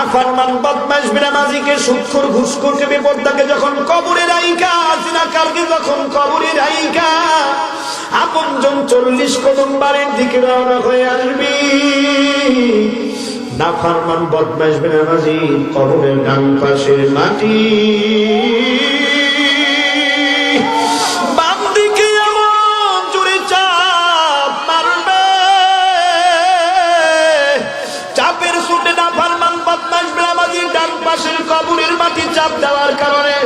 নাফরমান বদমাশ বেনামাজিকে সুদখোর ঘুষখোরকে বেপরদাকে যখন কবরে রাইখা, জিনাকারকে যখন কবরে রাইখা আপনজন 40 কদম বাড়ির দিকে রওনা হয়ে আসবি, নাফরমান বদমাশ বেনামাজি কবরের ডান পাশে মাটি, বাম দিকে এমন জোরে চাপ মারবে, চাপের ছুটে নাফরমান বদমাশ বেনামাজি ডান পাশের কবরের মাটি চাপ দেওয়ার কারণে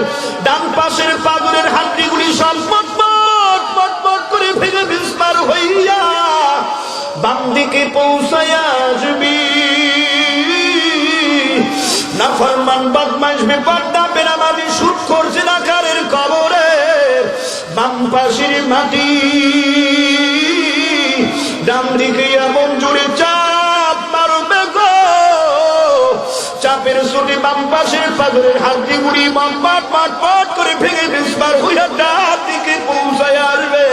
ডান পাশের পাজরের হাড্ডিগুলি সব পটপট পটপট করে ভেঙে বিস্মার হইয়া বাম দিকে পৌঁছায়া আসবি। নাফরমান বদমাশ বেপরদা বেনামাজি সুদখোর জিনাকারের কবরে বাম পাশের মাটি, ডান দিকে এমন জোরে চাপ মারবে গো, চাপের ছুটে বাম পাশের পাজরের হাড্ডিগুলি পট পট করে ভেঙে বিস্মার হইয়া ডান দিকে পৌঁছায় আসবে।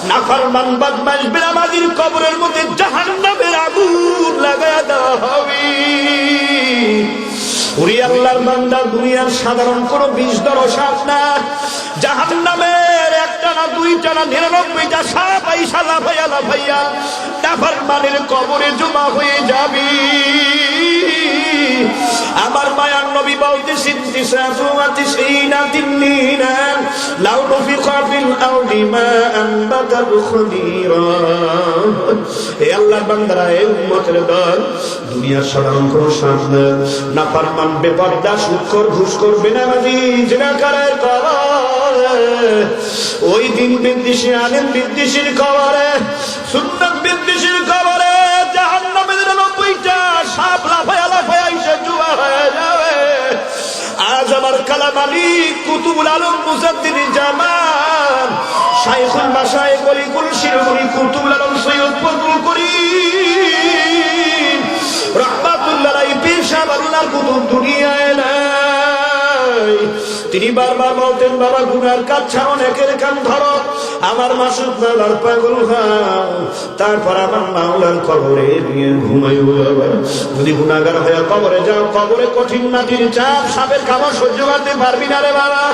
নাফরমান বদমাশ বেনামাজির কবরের মধ্যে জাহান্নামের আগুন লাগায়া দেওয়া হবে। ওরে আল্লাহর বান্দা, দুনিয়ার সাধারণ কোন বিষধর সাপ না, জাহান্নামের একটা না দুইটা না 99টা সাপ আইসা লাফাইয়া লাফাইয়া নাফরমানের কবরে জমা হয়ে যাবি। আমার মায়ার নবী বলতেছেন লাউ নফিখা ফিল আরদি মা আনবাতাত খদীরা। হে আল্লাহর বান্দারা, হে উম্মতের দল, দুনিয়ার সাধারণ কোন সাপ না, নাফরমান বেপরদা সুদখোর ঘুষখোর বেনামাজি জিনাকারের কবরে, ওই দিন বিদ্বেষী আলেম বিদ্বেষীর কবরে, সুন্নাত বিদ্বেষীর কবরে জাহান্নামের 99টা সাপ লাফায়া লাফায়া এসে জুয়া হয়ে যাবে। আজ আমার কালাম আলী কুতুবুল আলম মুজাদ্দিদ জামান শাইখুল মাশায়েখ ওলিকুল শিরকুল কুতুবুল আলম সৈয়দ ফজলুল করিম রাহমাতুল্লাহ আলাইহি পীর সাহেব আল্লাহর কুতুব দুনিয়ায় নাই। তিনি বারবার বলতেন, বাবা গুনার কাজ ছাড়ো, নেকের কান ধরো, আমার মাসুদ মাওলার পাগল হও, তারপর আমার মাওলার কবরে গিয়ে ঘুমাইও। যদি গুনাহগার হয়ে কবরে যাও, কবরে কঠিন মাটির চাপ, সাপের কামড় সহ্য করতে পারবি না রে বাবা।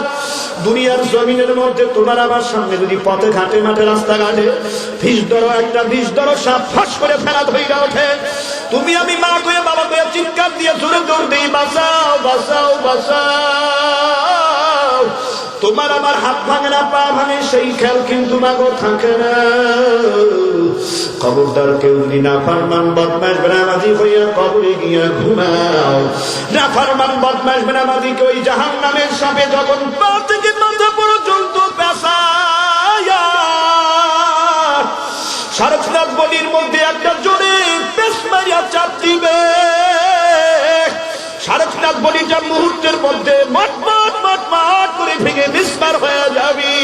দুনিয়ার জমিনের মধ্যে তোমার আমার সামনে যদি পথে ঘাটে মাঠে রাস্তাঘাটে একটা বিষধর সাপ ফস করে ফেলা ধইরা ওঠে, তুমি আমি মা কয়ে বাবা কয়ে চিৎকার দিয়ে জোরে দৌড় দিই, বাঁচাও বাঁচাও বাঁচাও। তোমার আমার হাত ভাঙে না, পা ভাঙে, সেই খেয়াল কিন্তু মাগো থাকে না। খবরদার কেউ যদি নাফরমান বদমাশ বেনামাজি হইয়া কবরে গিয়া ঘুমাও, নাফরমান বদমাশ বেনামাজিকে ওই জাহান্নামের সাপে যখন পা থেকে মাথা পর্যন্ত পেঁচায়া সারথনাথ বলির মধ্যে একটা জোরে পেশ মারিয়া চাপ দিবে, সারথনাথ বলিটা মুহূর্তের মধ্যে মটমট মটমট করে ভেঙে বিস্মার হয়ে যাবি।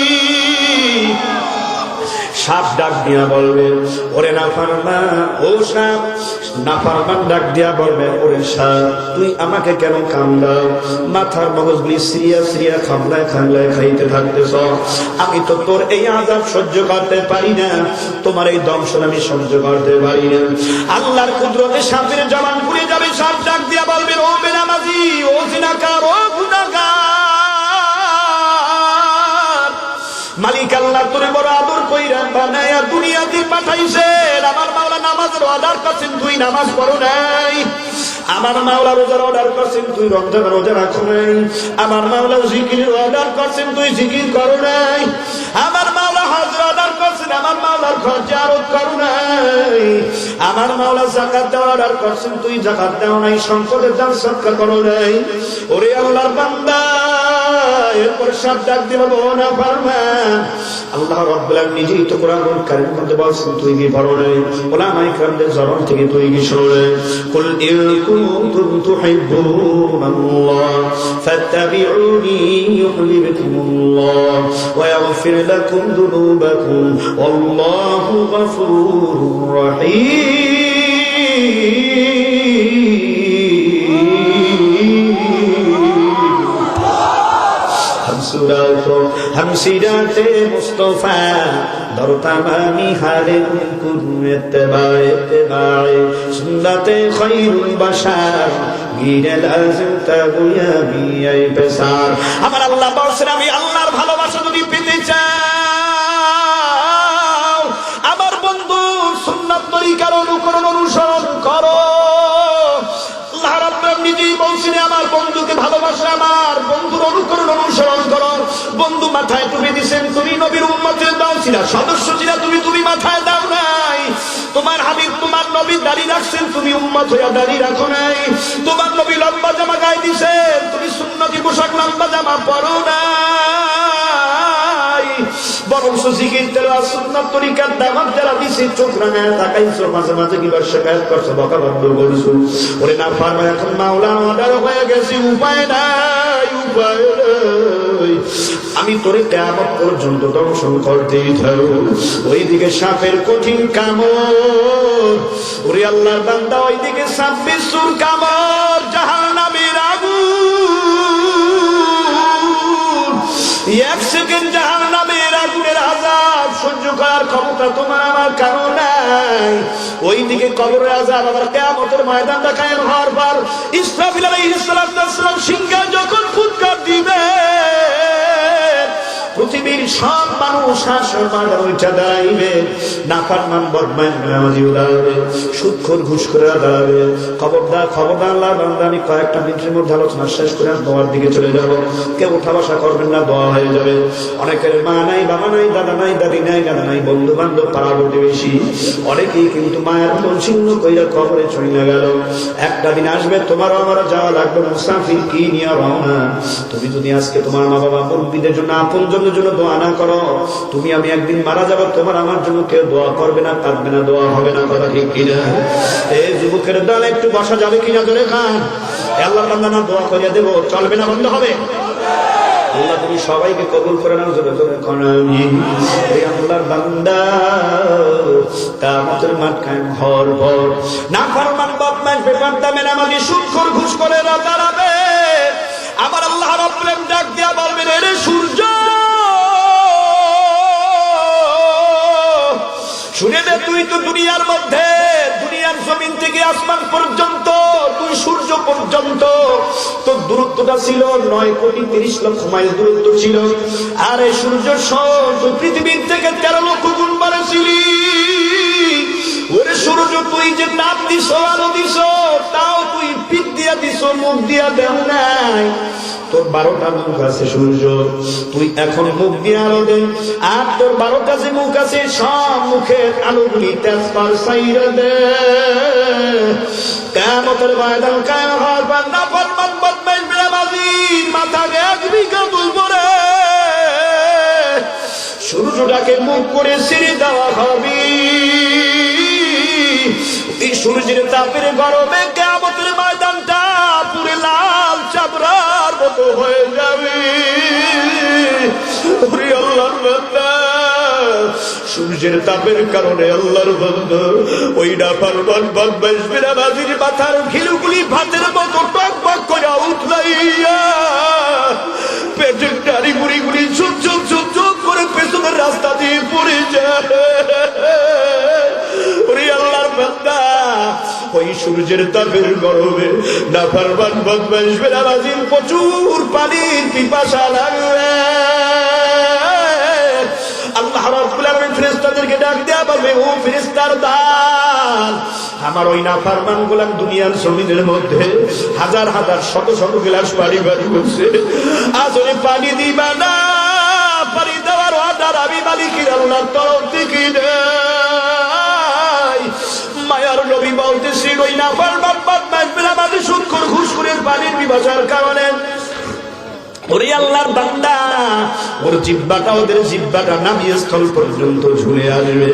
সাপ ডাক দিয়া বলবে, ওরে নাফরমান, ও সাপ। নাফরমান ডাক দিয়া বলবে, ওরে সাপ, তুই আমাকে কেন কামড়াও? মাথার মগজগুলি সিরিয়া সিরিয়া খামলায় খামলায় খাইতে থাকতেছ, আমি তো তোর এই আযাব সহ্য করতে পারি না, তোমার এই দংশন আমি সহ্য করতে পারি না। আল্লাহর কুদরতে সাপের জবান ঘুরে যাবে। সাপ ডাক দিয়া বলবে, ও বেনামাজি, ও জিনাকার, ও গুনাহগার, মালিক আল্লাহ তোরে বড় আদর কইরা বানায়া দুনিয়াতে পাঠাইছেন। আমার মাওলা নামাজের অর্ডার করছেন, তুই নামাজ পড়ো নাই। আমার মাওলা রোজার অর্ডার করছেন, তুই রমজান রোজা রাখো নাই। আমার মাওলা জিকিরের অর্ডার করছেন, তুই জিকির করো নাই। আমার মাওলা হজের অর্ডার করছেন, আমার মাওলার ঘর জিয়ারত করো নাই। আমার মাওলা যাকাত দেওয়ার অর্ডার করছেন, তুই যাকাত দাও নাই, সম্পদের দান সদকা করো নাই। ওরে আল্লাহর বান্দা, এরপর সাপ ডাক দিয়ে বলবো, না ফরমান, আল্লাহ রাব্বুল আলামিন নিজেই তো কোরআনুল কারীমের মধ্যে বলছেন, তুই কি পড়ো নাই? উলামায়ে কিরামদের জবান থেকে তুই কি শোনো নাই? কুল ইন কুনতুম তুহিব্বুনাল্লাহ ফাত্তাবিউনি ইউহিব্বুকুমুল্লাহ ওয়া ইয়াগফির লাকুম যুনুবাকুম ওয়াল্লাহু গফুরুর রহিম। হামসিরাতে মুস্তাফা দরতামানি হারে কুন ইত্তেবায়ে সুন্নাতে খায়রুল বাশার গিরে লাজতা গুয়া বিয়াই পেসার। আমার আল্লাহ বলছেন আমি আল্লাহর ভালোবাসা যদি পেতে চাও আমার বন্ধু সুন্নাত তরিকার অনুসরণ করো। আল্লাহ রাব্বুল নিজেই বলছেন আমার বন্ধুকে ভালোবাসো, আমার বন্ধুর অনুসরণ করো। বন্ধু মাথায় টুপি দিছেন, তুমি নবীর উম্মতের দাও ছিলা, সদস্য ছিলা, তুমি মাথায় দাও নাই। তোমার হাবিব তোমার নবী দাড়ি রাখছেন, তুমি উম্মত হইয়া দাড়ি রাখো নাই। তোমার নবী লম্বা জামা গায়ে দিছেন, তুমি সুন্নতি পোশাক লম্বা জামা পরো নাই। বরং জিকির তেলাওয়াত সুন্নাত তরিকার দাওয়াত যারা দিছে চোখ রাঙায় তাকাইছো, মাঝে মাঝে কিবার শিকায়াত করছো, বকা বন্ধ করছো। ওরে না পারবা এখন মাওলা অর্ডার হয়ে গেছে, উপায় নাই। আমি তোরে কিয়ামত পর্যন্ত দংশন করতেই থাকব। ওইদিকে সাপের কঠিন কামড়, ওরে আল্লাহর বান্দা ওইদিকে সাপ বিচ্ছুর কামড়, জাহান্নামের আগুন। এক সেকেন্ড জাহান্নামের আগুনের আযাব সহ্য করার ক্ষমতা তোমার আমার কারো নাই। ওইদিকে কবরের আযাব আবার কিয়ামতের ময়দানটা কায়েম হওয়ার পর ইসরাফিল আলাইহিস সালাম সিংহা যখন ফুৎকার দিবে পৃথিবীর সব মানুষ উঠে দাঁড়াইবে, নাফরমান বদমাইশ বেনামাজি দাঁড়াবে, সুদখোর ঘুষখোরেরা দাঁড়াবে। খবরদার আল্লাহর বান্দা, আমি কয়েকটা মিনিটের মধ্যে আলোচনা শেষ করে দোয়ার দিকে চলে যাব। কেউ উঠা বসা করবেন না, দোয়া হয়ে যাবে। অনেকের মা নাই, বাবা নাই, দাদা নাই, দাদি নাই, দাদা নাই, বন্ধু বান্ধব, পাড়া প্রতিবেশী, অনেকেই কিন্তু মায়ের মন ছিন্ন কইরা কবরে চলে গেল। একটা দিন আসবে তোমারও আমারও যাওয়া লাগবে, মুসাফির কি নিয়ে রওনা। তুমি যদি আজকে তোমার মা বাবা মুরব্বিদের জন্য আপনজনের জন্য দোয়া না করো, তুমি আমি একদিন মারা যাবো, তোমার আমার জন্য কেউ দোয়া করবে না, কাঁদবে না, দোয়া হবে না। কথা ঠিক কিনা? এই যুবকের দল একটু বসা যাবে কিনা জোরে খান। আল্লাহর বান্দা না দোয়া করিয়া দেবো, চলবে না, বন্ধ হবে। আল্লাহ তুমি সবাইকে কবুল করে নাও, জোরে জোরে আমিন। আল্লাহর বান্দা কিয়ামতের মাঠ কায়েম হওয়ার পর নাফরমান বদমাইশ বেপরদা বেনামাজি সুদখোর ঘুষখোরেরা দাঁড়াবে। আমার আল্লাহ রাব্বুল আলামিন ডাক দিয়া বলবেন, এরে সূর্য শুনে দে, তুই তো দুনিয়ার মধ্যে, দুনিয়ার জমিন থেকে আসমান পর্যন্ত, তুই সূর্য পর্যন্ত তোর দূরত্বটা ছিল 9,30,00,000 মাইল দূরত্ব ছিল। আর এই সূর্য পৃথিবীর থেকে 13 লক্ষ গুণ বাড়াছিলি। ওরে সূর্য তুই যে তাপ দিছ, আলো দিছ, তাও তুই পিঠ দিয়া দিছ, মুখ দিয়া দেও নাই। তোর 12টা মুখ আছে সূর্য, তুই এখন মুখ দিয়ে আলো দে। আর তোর 12টা যে মুখ আছে সব মুখের আলোগুলি তেজপার সাইরা দে। কিয়ামতের ময়দান কায়েম হওয়ার পর নাফরমান বদমাইশ বেনামাজির মাথাকে 1 বিঘা দুল পড়ে সূর্যটাকে মুখ করে ছেড়ে দেওয়া হবে। এই সূর্যের তাপের গরমে কিয়ামতের ময়দানটা পুরো লাল চামড়ার মতো হয়ে যাবে। ওরে আল্লাহর বান্দা, সূর্যের তাপের কারণে আল্লাহর বান্দা ওই নাফরমান বদমাইশ বেনামাজির মাথার ঘিলুগুলি ভাতের মতো টকবক করে উঠলাইয়া পেটের নাড়ি বুড়িগুলি ঝুপ করে পেছনের রাস্তা দিয়ে পড়ে যায়। ওরে আল্লাহর বান্দা, ওই সূর্যের তাপের গরমে নাফরমান বদমাইশ বেনামাজির প্রচুর পানির পিপাসা লাগবে। আল্লাহ রাব্বুল আলামিন ফেরেশতাদেরকে ডাক দেয়া বলবে, ও ফেরেশতার দল, আমার ওই নাফরমান গোলাম দুনিয়ার জমিনের মধ্যে হাজার হাজার শত শত গ্লাস পানি বাড়ি করছে, আজ ওই পানি দিবা না। পানি দেওয়ার অর্ডার আমি মালিকের আল্লাহর তরফ থেকে নাই। মায়ার নবী বলতেছেন, ওই নাফরমান বদমাইশ বেনামাজি সুদখোর ঘুষখোরের পানির পিপাসার কারণে ওরে আল্লাহর বান্দা ওর জিহ্বাটা, ওদের জিহ্বাটা নামিয়ে স্থল পর্যন্ত ঝুলে আসবে।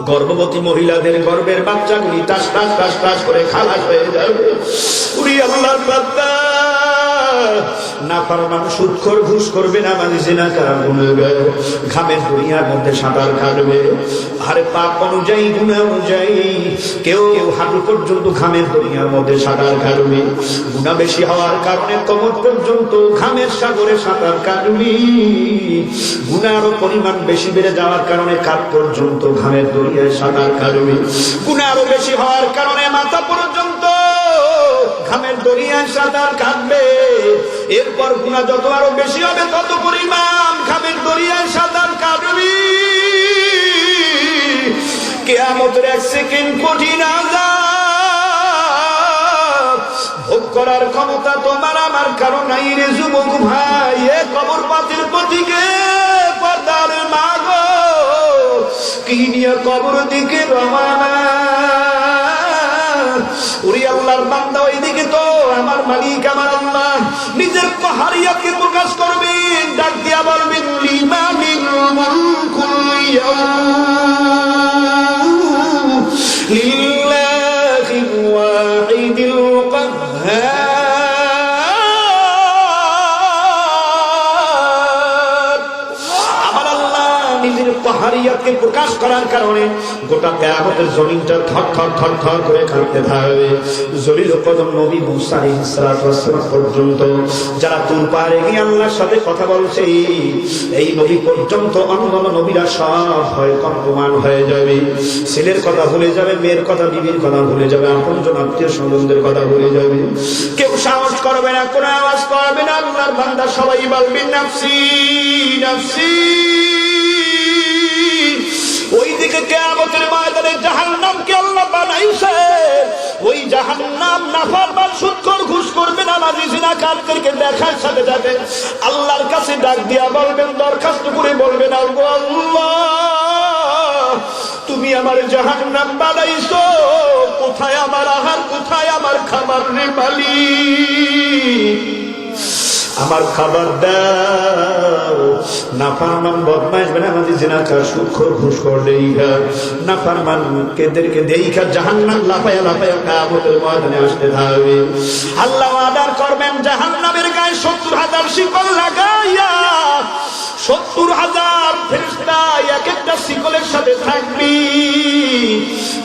গর্ভবতী মহিলাদের গর্ভের বাচ্চাগুলি টাস টাস টাস টাস করে খালাস হয়ে যাবে। ওরে আল্লাহর বান্দা, নাফরমান সুদখোর ঘুষখোর বেনামাজি জিনাকার গুনাহগার ঘামের দুনিয়ার মধ্যে সাঁতার কাটবে। আরে পাপ অনুযায়ী, গুনাহ অনুযায়ী কেউ হাঁটু পর্যন্ত ঘামের দুনিয়ার মধ্যে সাঁতার কাটবে। গুনাহ বেশি হওয়ার কারণে কোমর পর্যন্ত ঘামের সাগরে সাঁতার কাটবে। গুনাহর পরিমাণ বেশি বেড়ে যাওয়ার কারণে কাঁধ পর্যন্ত ঘামের দরিয়ায় সাঁতার কাটবে। গুনাহ আরো বেশি হওয়ার কারণে মাথা পর্যন্ত ঘামের দরিয়ায় সাঁতার কাটবে, এরপর গুনাহ যত আরো বেশি হবে তত পরিমাণ খামের দরিয়ায় সাঁতার কাটবি। কিয়ামতের এক সেকেন্ড কঠিন আযাব ভোগ করার ক্ষমতা তোমার আমার কারো নাই রে যুবক ভাই। এ কবর পাতির পথিকে পর্দার মাগো কি নিয়ে কবর দিকে রওনা। ওরে আল্লাহর বান্দা, ওইদিকে তো আমার মালিক আমার আল্লাহ নিজের কাহারিয়াতকে প্রকাশ করবেন, ডাক দিয়া বলবেন লিমানিল মুলকুল ইয়াউম লিল্লাহিল ওয়াহিদিল কাহ্হার। আমার আল্লাহ নিজের কাহারিয়াতকে প্রকাশ করার কারণে গোটা কিয়ামতের জমিনটা থরথর থরথর করে কাঁপতে থাকবে। জলিল কদম নবী মুসা আলাইহিস সালাতু ওয়াস সালাম পর্যন্ত যারা তুর পারে গিয়ে আল্লাহর সাথে কথা বলছে, এই নবী পর্যন্ত অন্যান্য নবীরা সব ভয় কম্পমান হয়ে যাবে। ছেলের কথা ভুলে যাবে, মেয়ের কথা, বিবির কথা ভুলে যাবে, আপনজন আত্মীয় স্বজনদের কথা ভুলে যাবে। কেউ সাহস করবে না, কোনো আওয়াজ করবে না। আল্লাহর বান্দা সবাই বলবে নাফসি নাফসি। ওইদিকে কিয়ামতের ময়দানে জাহান্নামকে আল্লাহ বানাইছে। ওই জাহান্নাম নাফরমান, সুদখোর, ঘুষখোর, বেনামাজি, জিনাকারদেরকে দেখার সাথে সাথে আল্লাহর কাছে ডাক দিয়া বলবেন, দরখাস্ত করে বলবেন, আল্লাহ তুমি আমার জাহান্নাম বানাইছো, কোথায় আমার আহার, কোথায় আমার খাবার রে মালিক, আমার খাবার দাও। নাফরমান, বদমাইশ, বেনামাজি, জিনাকার, সুদখোর, ঘুষখোর দেইখা, নাফরমানদেরকে দেইখা জাহান্নাম লাফায়া লাফায়া কিয়ামতের ময়দানে আসতে থাকবে। আল্লাহ আদার করবেন জাহান্নামের গায়ে ৭০,০০০ শিকল লাগাইয়া, ৭০,০০০ ফেরেশতা এক একটা শিকলের সাথে থাকবে।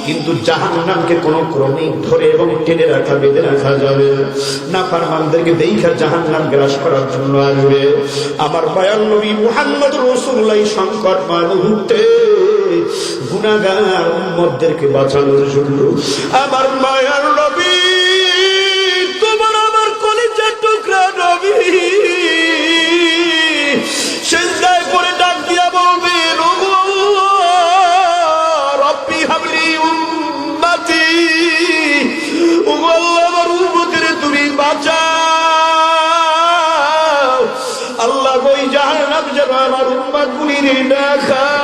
কিন্তু জাহান্নামকে কোন ক্রমিক ধরে এবং টেনে রাখা, বেঁধে রাখা যাবে না। নাফরমানদেরকে দেইখা জাহান্নাম গ্রাস করার জন্য আসবে। আমার দয়াল নবী মুহাম্মদ রাসূলুল্লাহ সংকটময় মুহূর্তে গুনাহগার উম্মতদেরকে বাঁচানোর জন্য আমার মায়ার নবী, তোমার আমার কলিজার টুকরা নবী সিজদায় পড়ে ডাক দিয়া বলবেন, ওগো রব্বি হাবলি উম্মতি, ওগো আল্লাহ আমার উম্মতের তুমি বাঁচাও। আল্লাহ ওই জাহান্নাম যেন আমার উম্মতগুলির না খায়।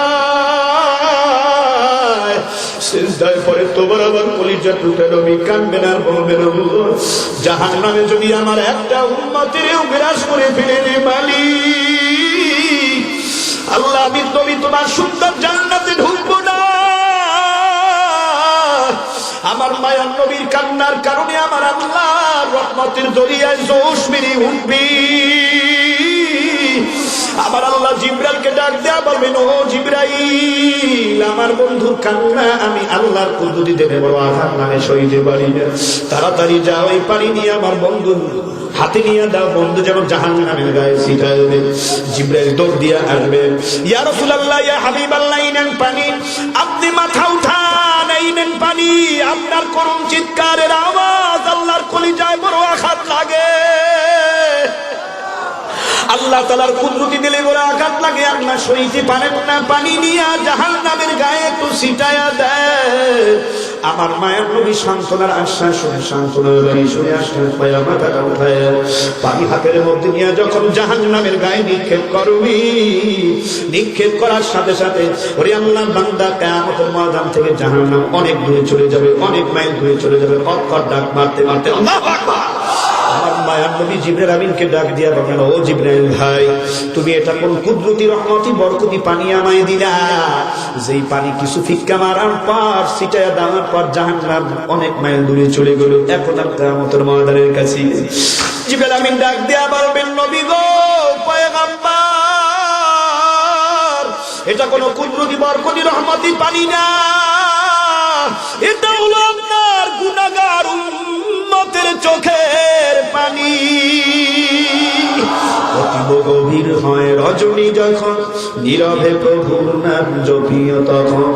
সিজদায় পড়ে তোমার আমার কলিজার টুকরা নবী কাঁদবেন আর বলবেন, আল্লাহ জাহান্নামে যদি আমার একটা উম্মতেরও গ্রাস করে ফেলে রে মালিক, আল্লাহ আমি তোমার সুন্দর জান্নাতে ঢুকবো না। আমার মায়ার নবীর কান্নার কারণে আমার আল্লাহ রহমতের দরিয়ায় জোশ মেরে উঠবি। আমার আল্লাহ জিবরাইলকে ডাক দেয়া বলবেন, ও জিবরাইল, আমার বন্ধুর কান্না আমি আল্লাহর কুদরতে বড় আঘাত নামে সইতে পারি না, তাড়াতাড়ি যাও এই পানি নিয়ে আমার বন্ধু হাতে নিয়ে দাও, বন্ধু যেন জাহান্নামের গায়ে ছিটায় দেয়। জিবরাইল দৌড় দিয়ে আসবে, ইয়া রাসূলুল্লাহ, ইয়া হাবিবাল্লাহ, এই নেন পানি, আপনি মাথা উঠান, এই নেন পানি। আপনার করুণ চিৎকারের আওয়াজ আল্লাহর কলিজায় বড় আঘাত লাগে। আল্লাহ তাআলার কুদরতি দিলে বড় আঘাত লাগে, আর না সইতে পারেন না, পানি নিয়ে জাহান্নামের গায়ে একটু ছিটায়া দেয়। আমার মায়ের নবী সান্ত্বনার আশ্বাস শুনে, সান্ত্বনার বাণী শুনে আশ্বাস পায়া মাথাটা উঠায় পানি হাতের মধ্যে নিয়ে যখন জাহান্নামের গায়ে নিক্ষেপ করবি, নিক্ষেপ করার সাথে সাথে ওরে আল্লাহর বান্দা কিয়ামতের ময়দান থেকে জাহান্নাম অনেক দূরে চলে যাবে, অনেক মাইল দূরে চলে যাবে। অক্ষর ডাক মারতে মারতে আল্লাহু আকবার। আমার মায়ার নবী জিবরাইল আমিনকে ডাক দিয়া বলেন, ও জিবরাইল ভাই, তুমি এটা কোন কুদরতি রহমতি বরকতি পানি আমায় দিলা, যেই পানি কিছু ফিক্কা মারার পর ছিটায়া দেওয়ার পর জাহান্নাম অনেক মাইল দূরে চলে গেল, এখন আর কিয়ামতের ময়দানের কাছে। জিবরাইল আমিন ডাক দিয়া বলবেন, নবী গো, পয়গম্বর, এটা কোন কুদরতি বরকতি রহমতি পানি না, এটা হলো আপনার গুনাহগার উম্মতের চোখের পানি। অতীব গভীর হয় রজনী যখন নীরবে প্রভুর নাম জপিও তখন,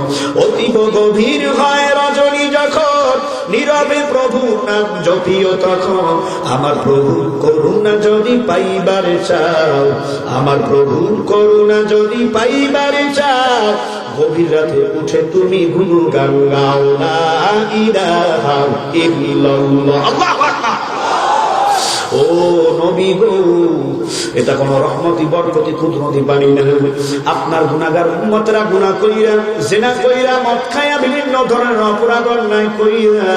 অতীব গভীর হয় রজনী যখন নীরবে প্রভুর নাম জপিও তখন। আমার প্রভুর করুণা যদি পাইবারে চাও, আমার প্রভুর করুণা যদি পাইবারে চাও, গভীর রাতে উঠে তুমি গুণগান গাও, লা ইলাহা ইল্লাল্লাহ। আল্লাহু আকবার। ও নবী গো, এটা কোন রহমতি বরকতি কুদরতি পানি না। আপনার গুনাহগার উম্মতরা গুনাহ কইরা, জিনা কইরা, মদ খায়া, বিভিন্ন ধরনের অপরাধ অন্যায় কইরা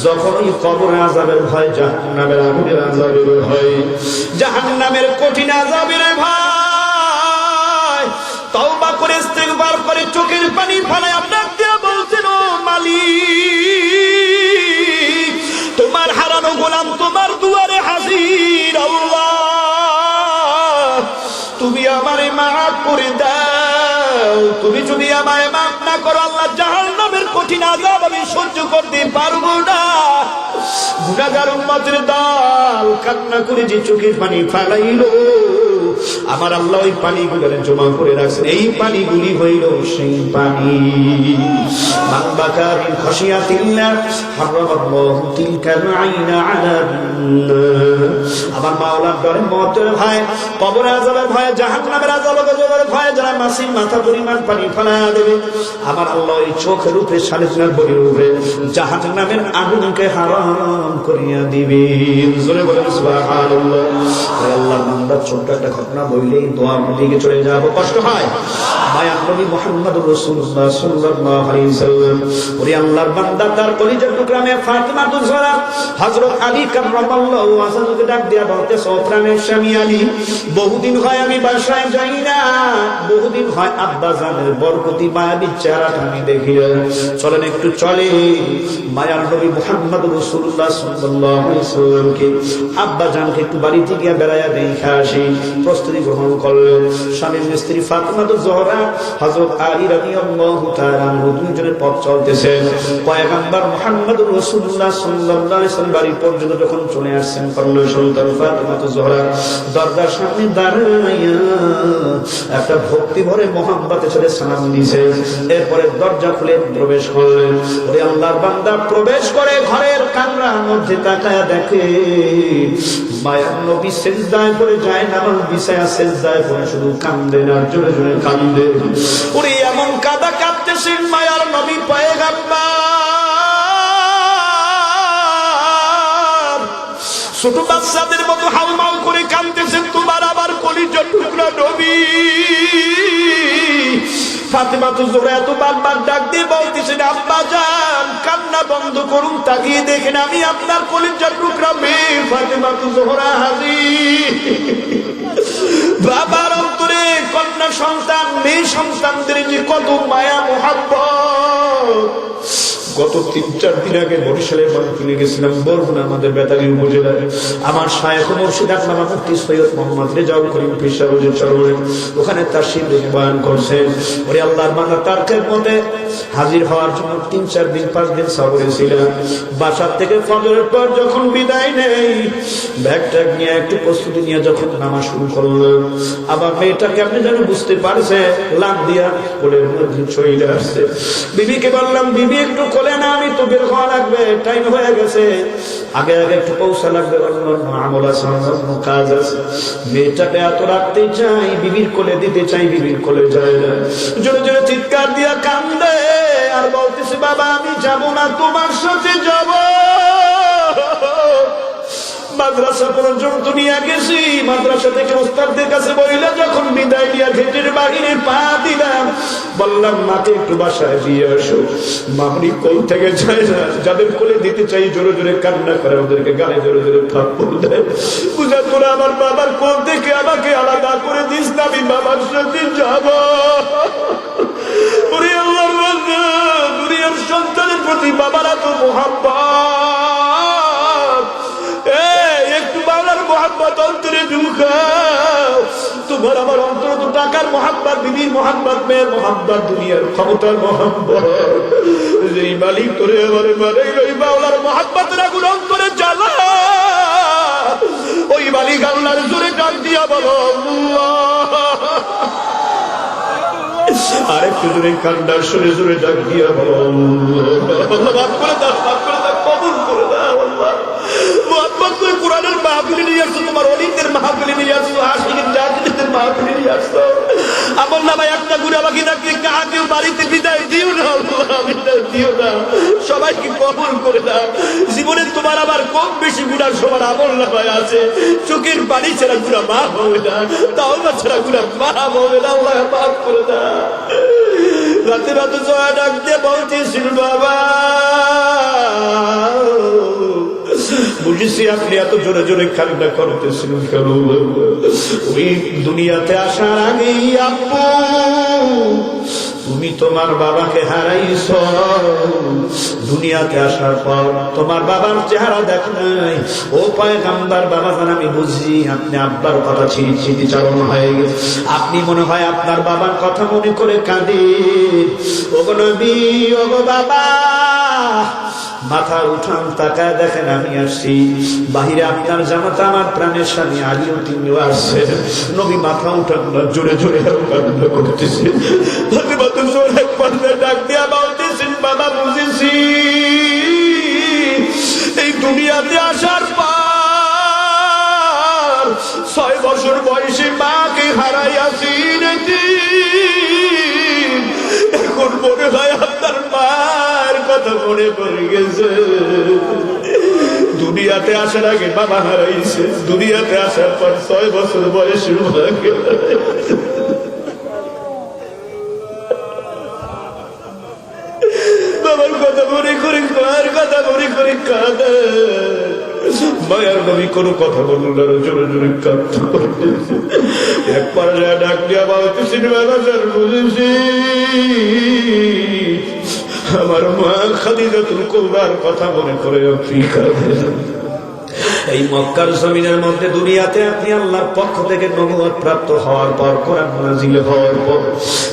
যখন ওই কবর আযাবের ভয়, জাহান্নামের আগুনের আযাবের ভয়, জাহান্নামের কঠিন আযাবের ভয়, তওবা করে ইস্তিগফার করে চোখের পানি ফেলায় আপনার দিয়ে বলছেন, ও মালিক, তোমার হারানো গোলাম তোমার দুয়ারে হাজির। আল্লাহ, তুমি আমারে মাফ করে দাও। তুমি যদি আমায় মাফ না করো আল্লাহ, জাহান্নামের কঠিন আযাব আমি সহ্য করতে পারবো না। গুনাহগার উম্মতের দল কান্না করে যে চোখের পানি ফেলাইলো, আমার আল্লাহ ওই পানিগুলো জমা করে রাখছেন। এই পানিগুলি হইল সেই পানি, মান বাকা মিন খাশিয়াতিল্লাহ হারামাল্লাহু তিলকাল আইনা আলান নার। আমার মাওলার ডরে মওতের ভয়, কবরের আযাবের ভয়, জাহান্নামের আযাবের ভয় যারা মাসির মাথা পরিমাণ পানি ফেলা দেবে, আমার আল্লাহ এই চোখের উপরে সালিসনার বলির উপরে জাহান্নামের আগুনকে হারাম করিয়া দিবে। জোরে বলেন সুবহানাল্লাহ। আল্লাহর বান্দা ছোট্ট একটা ঘটনা বললেই দোয়ার দিকে চলে যাব, কষ্ট হয়। মায়ার নবী মুহাম্মদুর রাসূলুল্লাহ সাল্লাল্লাহু আলাইহি সাল্লাম, ওরে আল্লাহর বান্দা তার কলিজার টুকরা মেয়ে ফাতিমা তুজরা হযরত আলী কাররামাল্লাহু ওয়াজহুকে ডাক দিয়া বলতে, সোফরানের স্বামী আলী, বহুদিন হয় আমি বাসায় যাই না, বহুদিন হয় আব্বা জানের বরকতি মায়াবী চেহারাটা আমি দেখি, চলেন একটু চলে। মায়ার নবী মুহাম্মদুর রাসূলুল্লাহ সাল্লাল্লাহু আলাইহি সাল্লামকে আব্বা জানকে একটু বাড়িতে গিয়া বেড়াইয়া দেখা আসি, প্রস্তুতি গ্রহণ করলেন। স্বামীর স্ত্রী ফাতিমা তুজরা হযরত আলী রাদিয়াল্লাহু তাআলা দুইজনের পথ চলতেছে। পয়গম্বর মুহাম্মদুর রাসূলুল্লাহ সাল্লাল্লাহু আলাইহি সাল্লাম বাড়ি পর্যন্ত যখন চলে আসছেন, কন্যা সন্তান ফাতিমা তুজরা দরজার সামনে দাঁড়াইয়া একটা ভক্তি ভরে মুহাব্বতের সাথে সালাম দিয়েছে। এরপরে দরজা খুলে প্রবেশ করলেন। ওরে আল্লাহর বান্দা প্রবেশ করে ঘরের কামরার মধ্যে তাকায়া দেখে মায়ার নবী সিজদায় পড়ে যায়, নামাজ বিছায়া সিজদায় পড়ে শুধু কান্দে আর জোরে জোরে কান্দে। ওরে এমন কাঁদা কাঁদতেছেন মায়ার নবী পয়গম্বর, ছোট বাচ্চাদের মতো হাউমাউ করে কাঁদতেছেন তোমার আমার কলিজার টুকরা নবী। ফাতিমা তুজরা এত বারবার ডাক দিয়ে বলতেছেন, আব্বা জান কান্না বন্ধ করুন, তাকিয়ে দেখেন আমি আপনার কলিজার টুকরা মেয়ে ফাতিমা তুজরা হাজির। বাবার অন্তরে কন্যা সন্তান, মেয়ে সন্তানদের যে কত মায়া মোহাব্বত। গত 3-4 দিন আগে বরিশালের মাহফিলে গেছিলাম, বরগুনা আমাদের বেতালী উপজেলায়। আমার শায়েখ মুর্শিদ আকরাম মুফতি সৈয়দ মোহাম্মদ রেজাউল করিম পীর সাহেবের চরণে ওখানে তাশরীফ বয়ান করছেন। ওরে আল্লাহর বান্দা তার খেদমতে হাজির হওয়ার জন্য 3-4 দিন 5 দিন সবরে ছিলাম। বাসার থেকে ফজরের পর যখন বিদায় নেই, ব্যাগ ট্যাগ নিয়ে একটু প্রস্তুতি নিয়ে যখন নামাজ শুরু করলাম, আবার মেয়েটা কেমনে যেন বুঝতে পারছে, লাফ দিয়া কোলের মধ্যে চলে আসছে। বিবিকে বললাম, বিবি একটু কোলে না, আমি তো বের হওয়া লাগবে, টাইম হয়ে গেছে, আগে আগে একটু পৌঁছা লাগবে, অন্য আমল আছে, অন্য কাজ আছে। মেয়েটাকে এত রাখতে চাই, বিবির কোলে দিতে চাই, বিবির কোলে যায় না, জোরে জোরে চিৎকার দিয়া কান্দে আর বলতেছে, বাবা আমি যাব না, তোমার সাথে যাব। মাদ্রাসা পর্যন্ত নিয়ে গেছি, মাদ্রাসা থেকে ওস্তাদদের কাছে বইলে যখন বিদায় দিয়া গেটের বাহিরে পা দিলাম, বললাম মাকে একটু বাসায় দিয়ে আসো। মামনি কোল থেকে যায় না, যাদের কোলে দিতে চাই জোরে জোরে কান্না করে, ওদেরকে গালে জোরে জোরে থাপ্পড় দেয়। বুঝা তোরা আমার বাবার কোল থেকে আমাকে আলাদা করে দিস না, আমি বাবার সাথে যাব। ওরে আল্লাহর বান্দা, দুনিয়ার সন্তানের প্রতি বাবার এত মোহাব্বত, একটু বাবার মোহাব্বত অন্তরে ঢুকাও। তোমার আমার অন্তরে তো টাকার মোহাব্বত, বিবির মোহাব্বত, মেয়ের মোহাব্বত, দুনিয়ার ক্ষমতার মোহাব্বত। যেই মালিক তোরে আমারে মানে ওই বাউলার মোহাব্বতের আগুন অন্তরে জ্বালা, ওই মালিক আল্লাহর জোরে ডাক দিয়া বলো আরেকটু জোরে কান্নার সুরে জোরে ডাক দিয়া বলো, মাফ করে দাও, মাফ করে সবাইকে কবুল করে দাও। জীবনে তোমার আবার কম বেশি গুনাহ সবার আমল নামায় আছে, চোখের পানি ছাড়া গুনাহ মাফ হবে না, তাওবা ছাড়া গুনাহ মাফ হবে না। আল্লাহ মাফ করে দাও। রাতে রাতে জয়া ডাক দিয়ে বলতেছিল, বাবা বুঝেছি আপনি এত জোরে জোরে কান্না করতেছিলেন কেন? ওই দুনিয়াতে আসার আগেই আব্বু তুমি তোমার বাবাকে হারাইছ, দুনিয়াতে আসার পর তোমার বাবার চেহারা দেখ নাই। ও পয়গম্বর বাবাজান, আমি বুঝি আপনি আব্বার কথা স্মৃতিচারণ হয়ে গেছে, আপনি মনে হয় আপনার বাবার কথা মনে করে কাঁদে। ওগো নবী, ওগো বাবা, মাথা উঠান, তাকায় দেখেন আমি আসছি। বাহিরে আপনার জামাতা আমার প্রাণের স্বামী আলীও তিনিও আসছে। নবী মাথা উঠান না, জোরে জোরে কান্না করতেছে। ডাক দিয়া বলতেছেন, বাবা বুঝেছি এই দুনিয়াতে আসার পর 6 বছর বয়সে মাকে হারাইয়াছি, এখন মনে হয় আপনার মার কথা মনে পড়ে গেছে। দুনিয়াতে আসার আগে বাবা হারাইছে, দুনিয়াতে আসার পর 6 বছর বয়সে মাকে হারাইছে। বাবার কথা মনে করে, মার কথা মনে করে কাঁদে। মায়ের নবী কোনো কথা বলল না, জোরে জোরে কাঁদতে করতেছে। একবার ডাক দিয়া বলতেছেন, বাবা স্যার বুঝেছি আমার মা খাদিজাতুল কুবরার কথা মনে করে আপনি কাঁদেন। এই মক্কার জমিনের মধ্যে দুনিয়াতে আপনি আল্লাহর পক্ষ থেকে নবুয়ত প্রাপ্ত হওয়ার পর, কোরআন নাযিল হওয়ার পর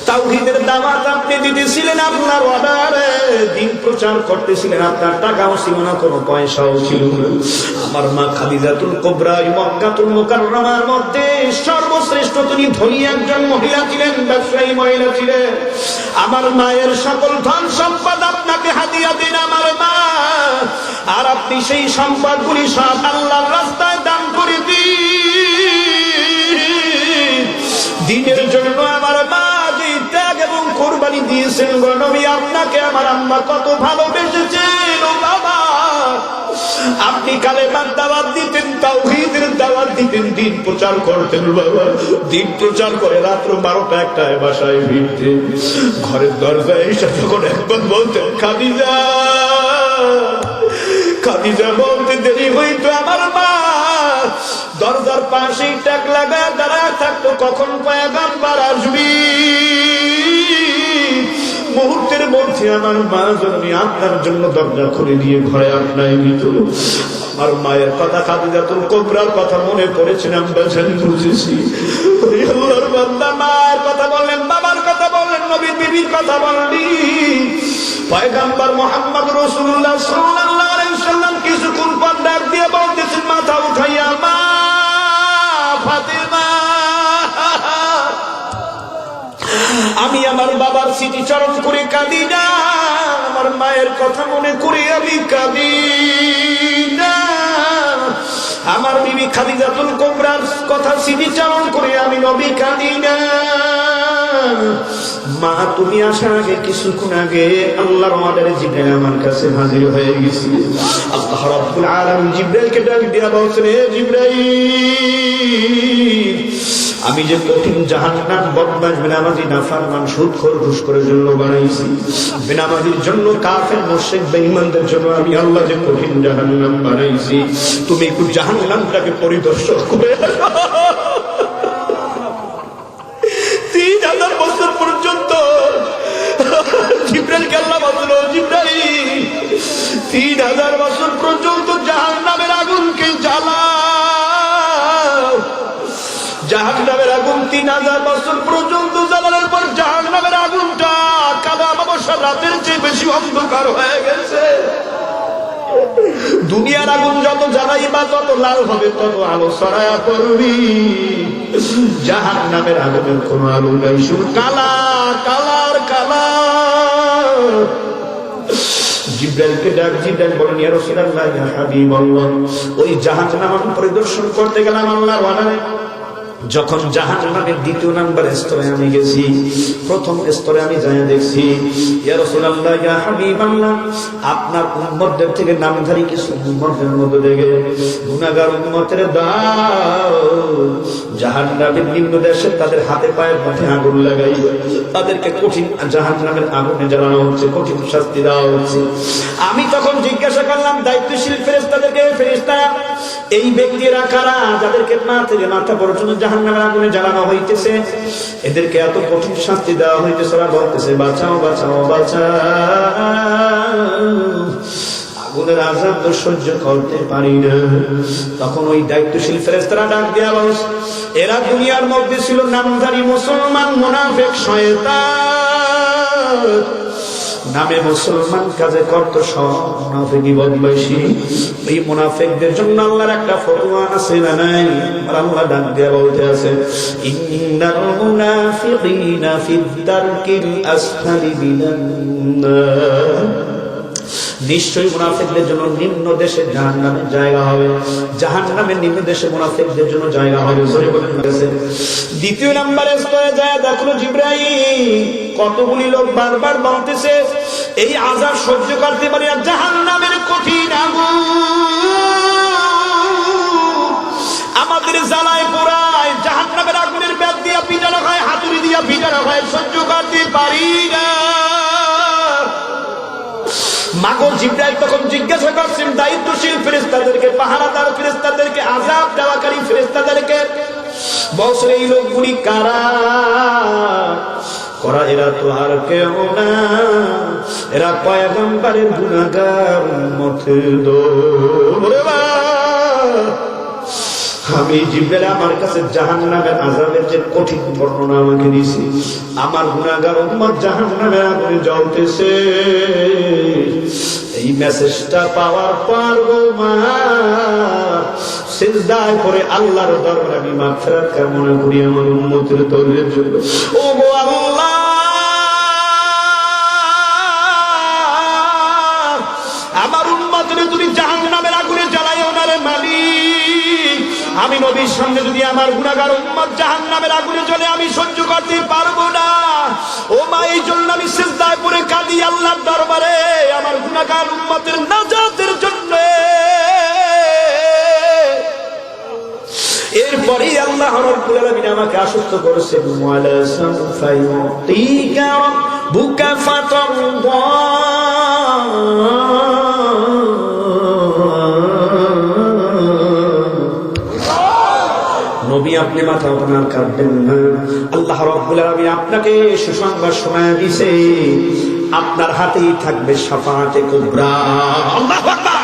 তাওহীদের দাওয়াত আপনি দিতেছিলেন, আপনার অর্ডারে দ্বীন প্রচার করতেছিলেন, আপনার টাকাও ছিল না, কোনো পয়সাও ছিল না। আমার মা খাদিজাতুল কুবরা মক্কাতুল মুকাররমার মধ্যে সর্বশ্রেষ্ঠ তিনি ধনী একজন মহিলা ছিলেন, ব্যবসায়ী মহিলা ছিলেন। আমার মায়ের সকল ধন সম্পদ আপনাকে হাদিয়া দিন আমার মা, আর আপনি সেই সম্পদগুলি সব আল্লাহর রাস্তায় দান করে দিন। দ্বীনের জন্য আমার মা যে ত্যাগ এবং কোরবানি দিয়েছেন গো নবী, আপনাকে আমার আম্মা কত ভালোবেসেছেন। ও বাবা, আপনি কালেমার দাওয়াত দিতেন, তাওহীদের দাওয়াত দিতেন, দ্বীন প্রচার করতেন। বাবা দ্বীন প্রচার করে রাত্র 12টা 1টায় বাসায় ফিরতেন। ঘরের দরজায় এসে যখন একবার বলতেন খাদিজা, খাদিজা বলতে দেরি হইতো, আমার মা দরজার পাশেই টাক লাগায় দাঁড়ায় থাকতো, কখন পয়গম্বর আসবি। মুহূর্তের মধ্যে আমার মা জননী আপনার জন্য দরজা খুলে দিয়ে ঘরে আপনায় নিত। আমার মায়ের কথা, খাদিজাতুল কুবরার কথা মনে পড়েছেন, আমরা জানি বুঝেছি। আল্লাহর বান্দা মায়ের কথা বললেন, বাবার কথা বললেন, নবীর বিবির কথা বললি। পয়গম্বর মুহাম্মদ রাসূলুল্লাহ সাল্লাল্লাহু আলাইহি ওয়াসাল্লাম কিছুক্ষণ পর ডাক দিয়ে বলতেছেন, মাথা উঠাইয়া, মা ফাতিমা, আমি আমার বাবার স্মৃতিচারণ করে কাঁদি না, আমার মায়ের কথা মনে করে আমি কাঁদি না, আমার বিবি খাদিজাতুল কুবরার কথা স্মৃতিচারণ করে আমি নবী কাঁদি না। মা তুমি আসার আগে কিছুক্ষণ আগে আল্লাহর অর্ডারে জিবরাইল আমার কাছে হাজির হয়ে গেছে। আল্লাহ রাব্বুল আলামিন জিবরাইলকে ডাক দিয়া বলছেন, হে জিবরাইল, আমি যে কঠিন জাহান্নাম বদমাশ বেনামাজি নাফরমান সুদখোর ঘুষখোরের জন্য বানাইছি, বেনামাজির জন্য, কাফের মুশরিক বেঈমানদের জন্য আমি আল্লাহ যে কঠিন জাহান্নাম বানাইছি, তুমি একটু জাহান্নামটাকে পরিদর্শন করে 3000 বছর পর্যন্ত জিবরাইলকে আল্লাহ বলল, জিবরাইল 3000 বছর পর্যন্ত জাহান্নামের আগুনকে জ্বালাও। জাহান্নামের আগুন 3000 বছর পর্যন্ত জ্বালানোর পর জাহান্নামের আগুনটা কালো অমাবস্যার রাতের চেয়ে বেশি অন্ধকার হয়ে গেছে। দুনিয়ার আগুন যত জ্বালাইবা তত লাল হবে, তত আলো ছড়ায়া পড়বি। জাহান্নামের আগুনের কোন আলো নাই, শুধু কালা কালার কালা। জিবরাইলকে ডাক, জিবরাইল বলেন, ইয়া রাসূলুল্লাহ, ইয়া হাবিবাল্লাহ, ওই জাহান্নাম পরিদর্শন করতে গেলাম আল্লাহর অর্ডারে। যখন জাহান্নামের দ্বিতীয় নাম্বার স্তরে আমি গেছি, প্রথম স্তরে আমি যাই দেখছি, ইয়া রাসূলুল্লাহ, ইয়া হাবিবাল্লাহ, আপনার উম্মতদের থেকে নামধারী কিছু উম্মতের মধ্যে থেকে গুনাহগার উম্মতের দাও জাহান্নামের নিম্ন দেশে তাদের হাতে পায়ের মধ্যে আগুন লাগাই তাদেরকে কঠিন জাহান্নামের আগুনে জ্বালানো হচ্ছে, কঠিন শাস্তি দেওয়া হচ্ছে। আমি তখন জিজ্ঞাসা করলাম দায়িত্বশীল ফেরেশতাদেরকে, ফেরেশতারা এই ব্যক্তিরা কারা যাদেরকে পা থেকে মাথা পর্যন্ত জাহান্নামের আগুনে জ্বালানো হইতেছে, এদেরকে এত কঠিন শাস্তি দেওয়া হইতেছে? ওরা বলতেছে বাঁচাও বাঁচাও বাঁচাও, আগুনের আযাব তো সহ্য করতে পারি না। তখন ওই দায়িত্বশীল ফেরেশতারা ডাক দেয়া বলে, এরা দুনিয়ার মধ্যে ছিল নামধারী মুসলমান, মুনাফিক, শয়তান, নামে মুসলমান, কাজে করত সব মুনাফিকি, বদমাইশি। এই মুনাফিকদের জন্য আল্লাহর একটা ফতোয়া আছে না নাই? আল্লাহ ডাক দিয়ে বলতে আছে, ইন্নাল মুনাফিকিনা ফিদ দারকিল আসফালি মিনান নার, নিশ্চয়ই মুনাফিকদের জন্য নিম্ন দেশে জাহান্নামের জায়গা হবে, জাহান্নামের নিম্ন দেশে মুনাফিকদের জন্য জায়গা হবে। দ্বিতীয় নাম্বারে স্তরে যায় দেখলো জিবরাইল কতগুলি লোক বারবার বলতেছে এই আযাব সহ্য করতে পারি না, জাহান্নামের কঠিন আগুন আমাদের জ্বালায় পোড়ায়, জাহান্নামের আগুনের ব্যাগ দিয়া পিটানো হয়, হাতুড়ি দিয়া পিটানো হয়, সহ্য করতে পারি না। মাগো জিবরাইল তখন জিজ্ঞাসা করছেন দায়িত্বশীল ফেরেশতাদেরকে, পাহারাদার ফেরেশতাদেরকে, আযাব দেওয়াকারী ফেরেশতাদেরকে, বলছেন এই লোকগুলি কারা? করা এরা তো আর কেউ না, এরা পয়গম্বরের গুনাহগার উম্মতের দল। আমি জিবরাইল আমার কাছে জাহান্নামের আযাবের যে কঠিন বর্ণনা আমাকে দিয়েছি, আমার গুনাহগার উম্মত জাহান্নামের আগুনে জ্বলতেছে, এই মেসেজটা পাওয়ার পর গো মা সিজদায় পড়ে আল্লাহর দরবারে আমি মাগফিরাত কামনা করি আমার উম্মতের তৌহিদের জন্য। ও গো আল্লাহ, আমার উম্মতকে তুমি জাহান্নামের আগুনে জ্বালাইও না রে মালিক। আমি নবীর সামনে যদি আমার গুনাহগার উম্মত জাহান্নামের আগুনে জ্বলে আমি সহ্য করতে পারবো না। ও মা, এই জন্য আমি সিজদায় পড়ে কাঁদি আল্লাহর দরবারে আমার গুনাহগার উম্মতের নাজাতের জন্য। এরপরেই আল্লাহ রাব্বুল আলামিন আমাকে আশ্বস্ত করেছেন, ওয়ালা সাউফা ইউতিকা রাব্বুকা ফাতারদা, নবী আপনি মাথা আপনার কাঁদবেন না, আল্লাহ রাব্বুল আলামিন আপনাকে সুসংবাদ শোনায় দিয়েছে, আপনার হাতেই থাকবে শাফাআতে কুবরা। আল্লাহু আকবার।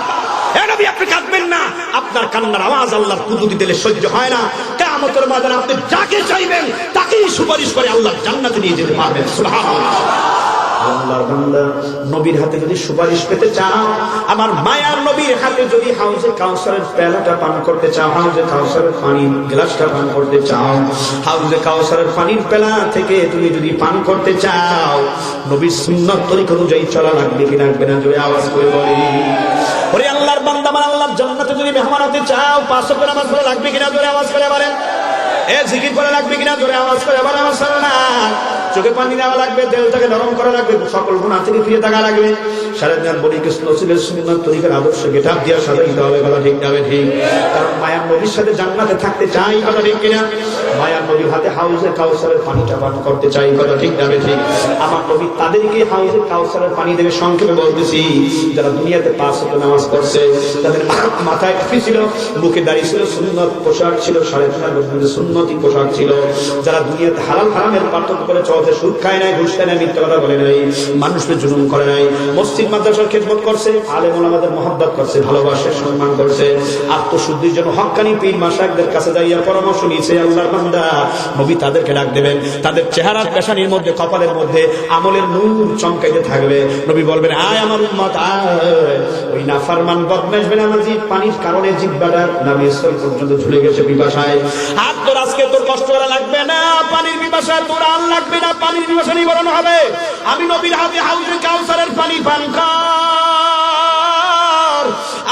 হে নবী আপনি কাঁদবেন না, আপনার কান্নার আওয়াজ আল্লাহর কুদরতি দিলে সহ্য হয় না। কিয়ামতের ময়দানে আপনি যাকে চাইবেন তাকেই সুপারিশ করে আল্লাহর জান্নাতে নিয়ে যেতে পারবেন। সুবহানাল্লাহ। আল্লাহর বান্দা, নবীর হাতে যদি সুপারিশ পেতে চাও, আমার মায়ার নবীর হাতে যদি হাউজে কাউসারের পেয়ালাটা পান করতে চাও, হাউজে কাউসারের পানির গ্লাসটা পান করতে চাও, হাউজে কাউসারের পানির পেলা থেকে তুমি যদি পান করতে চাও, নবীর সুন্নাত তরিকা অনুযায়ী চলা লাগবে কি লাগবে না? জোরে আওয়াজ করে বলি। ওরে আল্লাহর বান্দা, আমার আল্লাহর জান্নাতে যদি মেহমান হতে চাও, 5 ওয়াক্ত নামাজ পড়া লাগবে কিনা? জোরে আওয়াজ করে বলেন। জিকির করা লাগবে কিনা? জোরে আওয়াজ করে বলেন। আমার সালানা চোখে পানি দেওয়া লাগবে, দেহটাকে নরম করা লাগবে, সকল গুনাহ থেকে ফিরে থাকা লাগবে। সারাদিন বডিকে রাসূলের সুন্নাত তরিকার আদর্শকে ঢাক দিয়া সাজাইতে হবে। কথা ঠিক না? ঠিক। কারণ মায়ার নবীর সাথে জান্নাতে থাকতে চাই। কথা ঠিক কিনা? মায়ার নবীর হাতে হাউজে কাউসারের পানিটা পান করতে চাই। কথা ঠিক না? ঠিক। আমার নবী তাদেরকে হাউজে কাউসারের পানি দেবে। সংক্ষেপে বলতেছি, যারা দুনিয়াতে 5 ওয়াক্ত নামাজ পড়ছে, তাদের মাথায় টুপি ছিল, মুখে দাড়ি ছিল, সুন্নত পোশাক ছিল, 3.5 বছরের সুন্নতি পোশাক ছিল, যারা দুনিয়াতে হালাল হারামের পার্থক্য করে চলতে, সুদ খায় নাই, ঘুষ খায় নাই, মিথ্যা কথা বলে নাই, মানুষকে জুলুম করে নাই, মসজিদ মাদ্রাসার খেদমত করছে, আলেম ওলামাদের মহব্বত করছে, ভালোবাসে, সম্মান করছে, আত্মশুদ্ধির জন্য হক্কানি পীর মাশায়েখদের কাছে যাইয়া পরামর্শ নিয়েছে। আল্লাহর বান্দা, নবী তাদেরকে ডাক দেবেন, তাদের চেহারার পেশানির মধ্যে, কপালের মধ্যে আমলের নূর চমকাইতে থাকবে। নবী বলবেন, আয় আমার উম্মত আয়। ওই নাফরমান বদমাশ বেনামাজি পানির কারণে জিহ্বাটা নাভি স্থল পর্যন্ত ঝুলে গেছে পিপাসায়। আর তোর আজকে তোর কষ্ট করা লাগবে না, পানির পিপাসায় তোর আর লাগবে না, পানির পিপাসা নিবারণ হবে। আমি নবীর হাতে হাউজে কাউসারের পানি পান কর।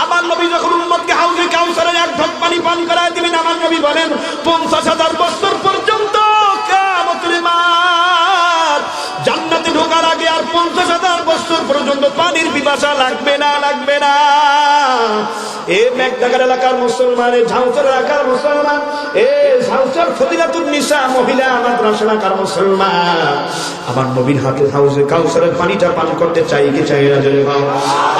আমার নবী যখন উম্মতকে হাউজে কাউসারের 1 ঢোক পানি পান করায় দিবেন, আমার নবী বলেন 50,000 বছর পানির পিপাসা লাগবে না, লাগবে না। এ মেঘনাগর এলাকার মুসলমান, এ ঝাউচর এলাকার মুসলমান, এ ঝাউচর ফদিলাতুন নিসা মহিলা মাদ্রাসা এলাকার মুসলমান, আমার নবীর হাতে হাউজে কাউসারের পানিটা পান করতে চাই কি চাই না জোরে ভাও?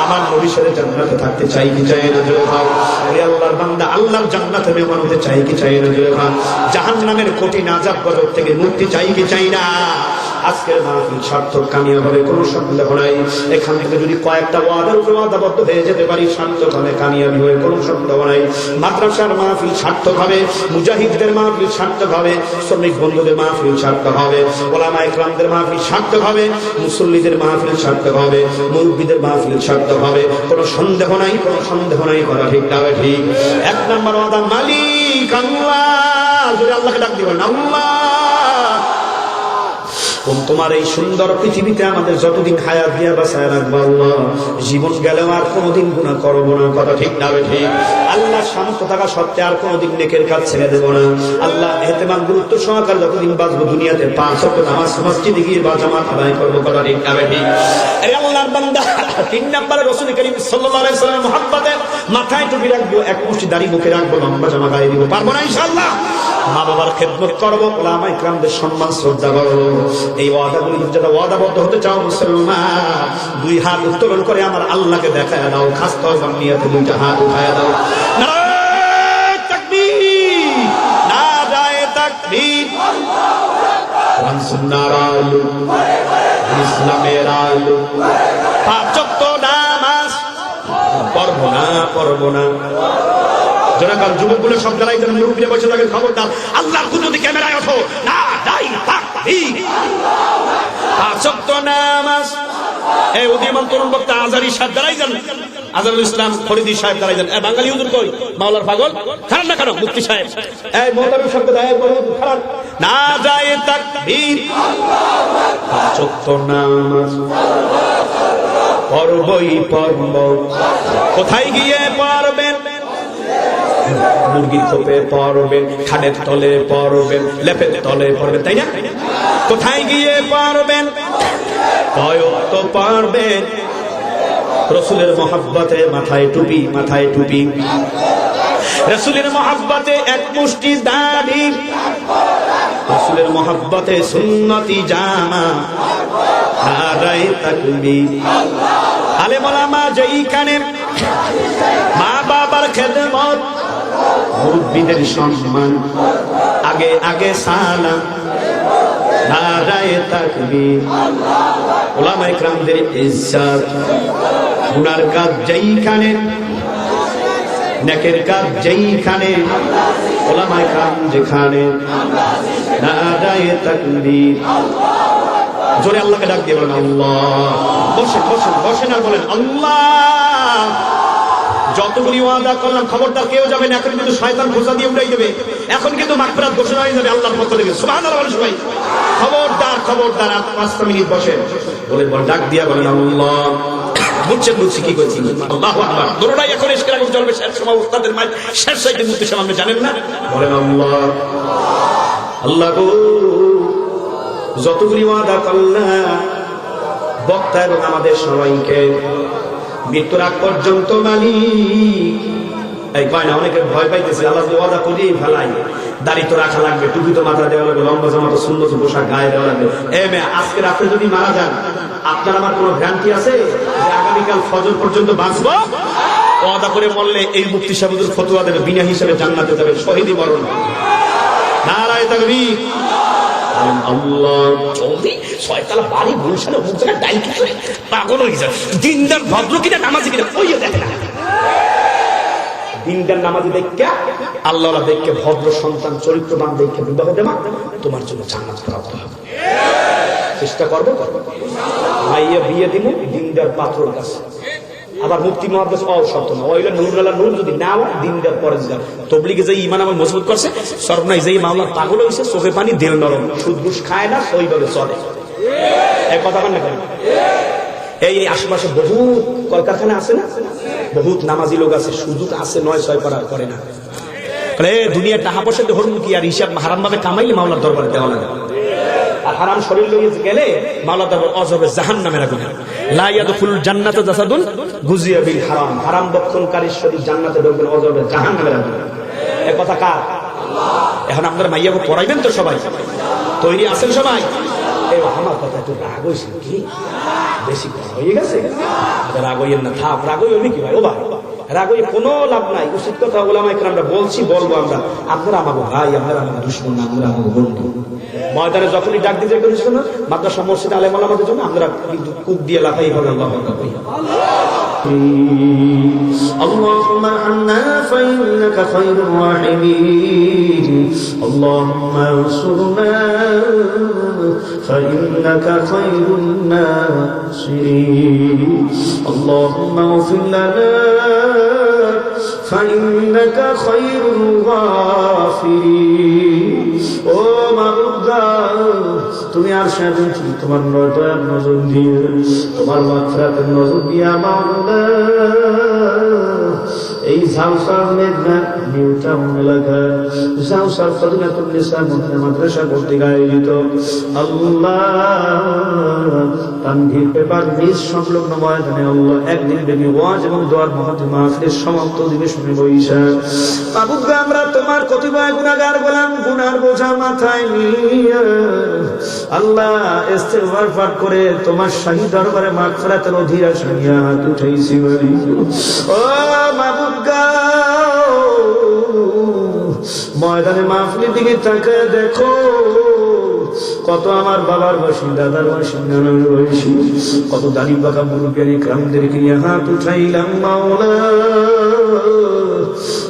আমার নবীর সাথে জান্নাতে থাকতে চাই কি চাই না জোরে ভাও? ওরে আল্লাহর বান্দা, আল্লাহর জান্নাতে মেহমান হতে চাই কি চাই না জোরে ভাও? জাহান্নামের কঠিন আযাব গজব থেকে মুক্তি চাই কি চাই না? আজকের মাহফিল সার্থক কামিয়াব হবে, কোনো সন্দেহ নাই। এখান থেকে যদি কয়েকটা ওয়াদার উপর ওয়াদাবদ্ধ হয়ে যেতে পারি, সার্থক হবে, কামিয়াবি হবে, কোনো সন্দেহ নাই। মাদ্রাসার মাহফিল সার্থক হবে, মুজাহিদদের মাহফিল সার্থক হবে, শ্রমিক বন্ধুদের মাহফিল সার্থক হবে, ওলামা ইকরামদের মাহফিল সার্থক হবে, মুসল্লিদের মাহফিল সার্থক হবে, মুরব্বীদের মাহফিল সার্থক হবে, কোনো সন্দেহ নাই, কোনো সন্দেহ নাই। করা ঠিক না ঠিক? এক নম্বর ওয়াদা মালিক আল্লাহ, যদি আল্লাহকে ডাক দিবেন আল্লাহ। তোমার এই সুন্দর পৃথিবীতে আমাদের যতদিন হায়াত দিয়া বাঁচায় রাখবো আল্লাহ, জীবন গেলেও আর কোনোদিন গুনাহ করবো না। কথা ঠিক না ঠিক? আল্লাহ শান্ত থাকা সত্ত্বে আর কোনোদিন নেকের কাজ ছেড়ে দেবো না আল্লাহ। এহতেমাম গুরুত্ব সহকারে যতদিন বাঁচবো দুনিয়াতে 5 ওয়াক্ত নামাজ মসজিদে গিয়ে বা জামাত আদায় করবো। কথা ঠিক না ঠিক? এই আল্লাহর বান্দা 3 নম্বরে রাসূল করিম সাল্লাল্লাহু আলাইহি ওয়াসাল্লাম মুহাব্বতে মাথায় টুপি রাখবো, এক মুষ্টি দাড়ি মুখে রাখবো, লম্বা জামা গায়ে দিব। পারবো না ইনশাআল্লাহ? মা বাবার খেদমত করবো, ওলামা ইকরামদের সম্মান শ্রদ্ধা করবো। এই ওয়াদাগুলি যারা ওয়াদাবদ্ধ হতে চাও মুসলমান, 2 হাত উত্তোলন করে আমার আল্লাহকে দেখায় দাও, খাস তওবা নিয়তে 2টা হাত উঠায় দাও। নারায়ে তাকবীর, নারায়ে তাকবীর, নারায়ে ইসলামের আলো। 5 ওয়াক্ত নামাজ পড়বো না, পড়বো না। জনগণ যুবকগুলো সব দাঁড়াই যেন মুরব্বীরা বসে থাকেন, খবরদার আল্লাহর কুদরতি ক্যামেরায় ওঠো। নারায়ে তাকবীর, 5 ওয়াক্ত নামাজ। এই উদীয়মান তরুণ বক্তা আজহারী সাহেব দাঁড়াই যান, আজহারুল ইসলাম ফরিদী সাহেব দাঁড়াই যান। বাঙালি হুজুর কই? মাওলার পাগল খারাপ না কেন? মুফতি সাহেব, এই মৌলভী শব্দ দায় খারাপ। নারায়ে তাকবীর, 5 ওয়াক্ত নামাজ পড়বই পড়ব। কোথায় গিয়ে পড়বেন? মুরগির খোপে পড়বেন, খাটের তলে পড়বেন, লেপের তলে পড়বেন, তাই না? কোথায় গিয়ে পড়বেন? কয় ওয়াক্ত পড়বেন? রাসূলের মহব্বতে মাথায় টুপি, মাথায় টুপি। রাসূলের মহব্বতে এক মুষ্টি দাড়ি, রাসূলের মহব্বতে সুন্নতি জামা। নারায়ে তাকবীর। আলেম ওলামা যেইখানে, মা বাবার খেদমত, মুরব্বীদের সম্মান, আগে আগে সালাম। নারায়ে তাকবীর। ওলামা ইকরামদের ইজ্জত, গুনার কাজ যেইখানে, নেকের কাজ যেইখানে, ওলামা ইকরাম যেখানে। নারায়ে তাকবীর। জোরে আল্লাহকে ডাক দিয়ে বলেন আল্লাহ। বসেন বসেন বসেন আর বলেন আল্লাহ। যতগুলি ওয়াদা করলাম খবরদার কেউ যাবে না, এখন কিন্তু শয়তান খোঁজা দিয়ে উড়াই দেবে। এখন কিন্তু মাগফিরাত ঘোষণা হয়ে যাবে আল্লাহর পক্ষ থেকে। সুবহানাল্লাহ বলেন সবাই। খবরদার খবরদার, 5 মিনিট বসেন, বলে ডাক দিয়া বলেন আল্লাহ। বুঝছেন? বুঝছি কি করছি? আল্লাহু আকবার। দরুদ এখন এসে আগুন জ্বলবে, শেষ সময় উস্তাদের মাঝ শেষ সাইতে মুক্তি সামনে জানেন না? বলেন আল্লাহ। আল্লাহ গো, যতগুলি ওয়াদা করলাম বক্তা এবং আমাদের সবাইকে মৃত্যুর আগ পর্যন্ত মালিক। এই কয় না, অনেকে ভয় পাইতেছে, আল্লাহ ওয়াদা করি ফেলাই, দাড়ি তো রাখা লাগবে, টুপি তো মাথা দেওয়া লাগবে, লম্বা জামা তো সুন্নত পোশাক গায়ে দেওয়া লাগবে। আজকে রাত্রে যদি মারা যান, আপনার আমার কোনো ভ্রান্তি আছে যে আগামীকাল ফজর পর্যন্ত বাঁচবো? ওয়াদা করে মরলে এই মুফতি সাহেবের ফতোয়া দেবে, বিনা হিসেবে জান্নাতে যাবে, শহীদি মরণ। নারায়ে তাকবীর। আল্লাহ। জলদি 6 তলা বাড়ি গুলশানে মুখ জায়গা ডাইল কি করে পাগল হয়ে যায়। দিনদার ভদ্র কিনা নামাজি কিনা ওই দেখে না। দিনদার নামাজি দেখে, আল্লাহওয়ালা দেখে, ভদ্র সন্তান চরিত্রবান দেখে বিবাহ দেবা, তোমার জন্য জান্নাত প্রাপ্ত হবে। চেষ্টা করবো, মাইয়া বিয়ে দিব দিনদার পাত্রর কাছে। আবার মুফতি মুহাদ্দিস শর্ত না, ওইলা নূরুল্লাহ নূর যদি না হয় দিনদার পরেজগার। তবলিগে যে ঈমান আমার মজবুত করছে, সর্বনাই যে মাওলার পাগল হইছে, চোখে পানি দেল নরম, সুদ ঘুষ খায় না, সইভাবে চলে। এই কথা বল না কেন? এই আশেপাশে বহুত কলকারখানা আছে না, বহুত নামাজি লোক আছে, সুযোগ আছে 9-6 করার করে না। দুনিয়ার টাকা পয়সা হরুন কি আর হিসাব হারাম ভাবে কামাইলে মাওলার দরবারে দেওয়া লাগে। আর হারাম শরীর লইয়ে গেলে মাওলা তারপর অজবে জাহান্নামের আগুনে লা ইয়াদখুলুল জান্নাতা জাসাদুন গুজিয়া বিল হারাম, হারাম বক্ষণকারীর শরীর জান্নাতে ঢুকবে না, অজবে জাহান্নামের আগুনে। এ কথা কার? এখন আপনারা মাইয়াকে পড়াইবেন তো সবাই? তৈরি আছেন সবাই? এই আমার কথা একটু রাগ হয়েছে কি? বেশি কথা হয়ে গেছে? রাগ হইয়েন না, থাক, রাগ হইবে কি ভাই? ও ভাই রাগ হয়ে কোনো লাভ নাই। উচিত কথা ওলামায়ে কেরামরা বলছি, বলবো আমরা। আপনারা আমাকে ভাই, আপনারা আমাকে দুশমন না, আমরা আমাকে বন্ধু। ময়দানে যখনই ডাক দিতে করেছিল না মাদ্রাসা মসজিদ আলেম ওলামাদের জন্য, আমরা কিন্তু কূপ দিয়ে লাফাই হবে আল্লাহু আকবার। اللهم ارحمنا فإنك خير الراحمين اللهم انصرنا فإنك خير الناصرين اللهم اغفر لنا فإنك خير الغافرين ও মাবুদ, তুমি আর সাথে তোমার দয়ার নজর দিয়ে, তোমার মাগফিরাতের নজর দিয়ে মাওলা এই ঝাউসার মেঘনা নিউ টাউন এলাকা ঝাউসার ফজলাতুন নিসা মাদ্রাসা কর্তৃক আয়োজিত আল্লাহ তানভীর পেপার নিজ সংলগ্ন ময়দানে আল্লাহ একদিন ব্যাপী ওয়াজ এবং দোয়ার মহতি মাহফিলের সমাপ্ত দিবসে বৈশা মাবুদ, আমরা তোমার কতিপয় গুনাহগার গোলাম, গুনার বোঝা মাথায় নিয়ে আল্লাহ ইস্তিগফার পাঠ করে তোমার শাহী দরবারে মাগফিরাতের অধীর আশা নিয়ে হাত উঠাইছি। ও মাবুদ, ময়দানে মাহফিলের দিকে তাকায় দেখো, কত আমার বাবার বয়সী, দাদার বয়সী, নানার বয়সী, কত দাড়ি পাকা মুরব্বিয়ানি কামদেরকে নিয়ে হাত উঠাইলাম মাওলা,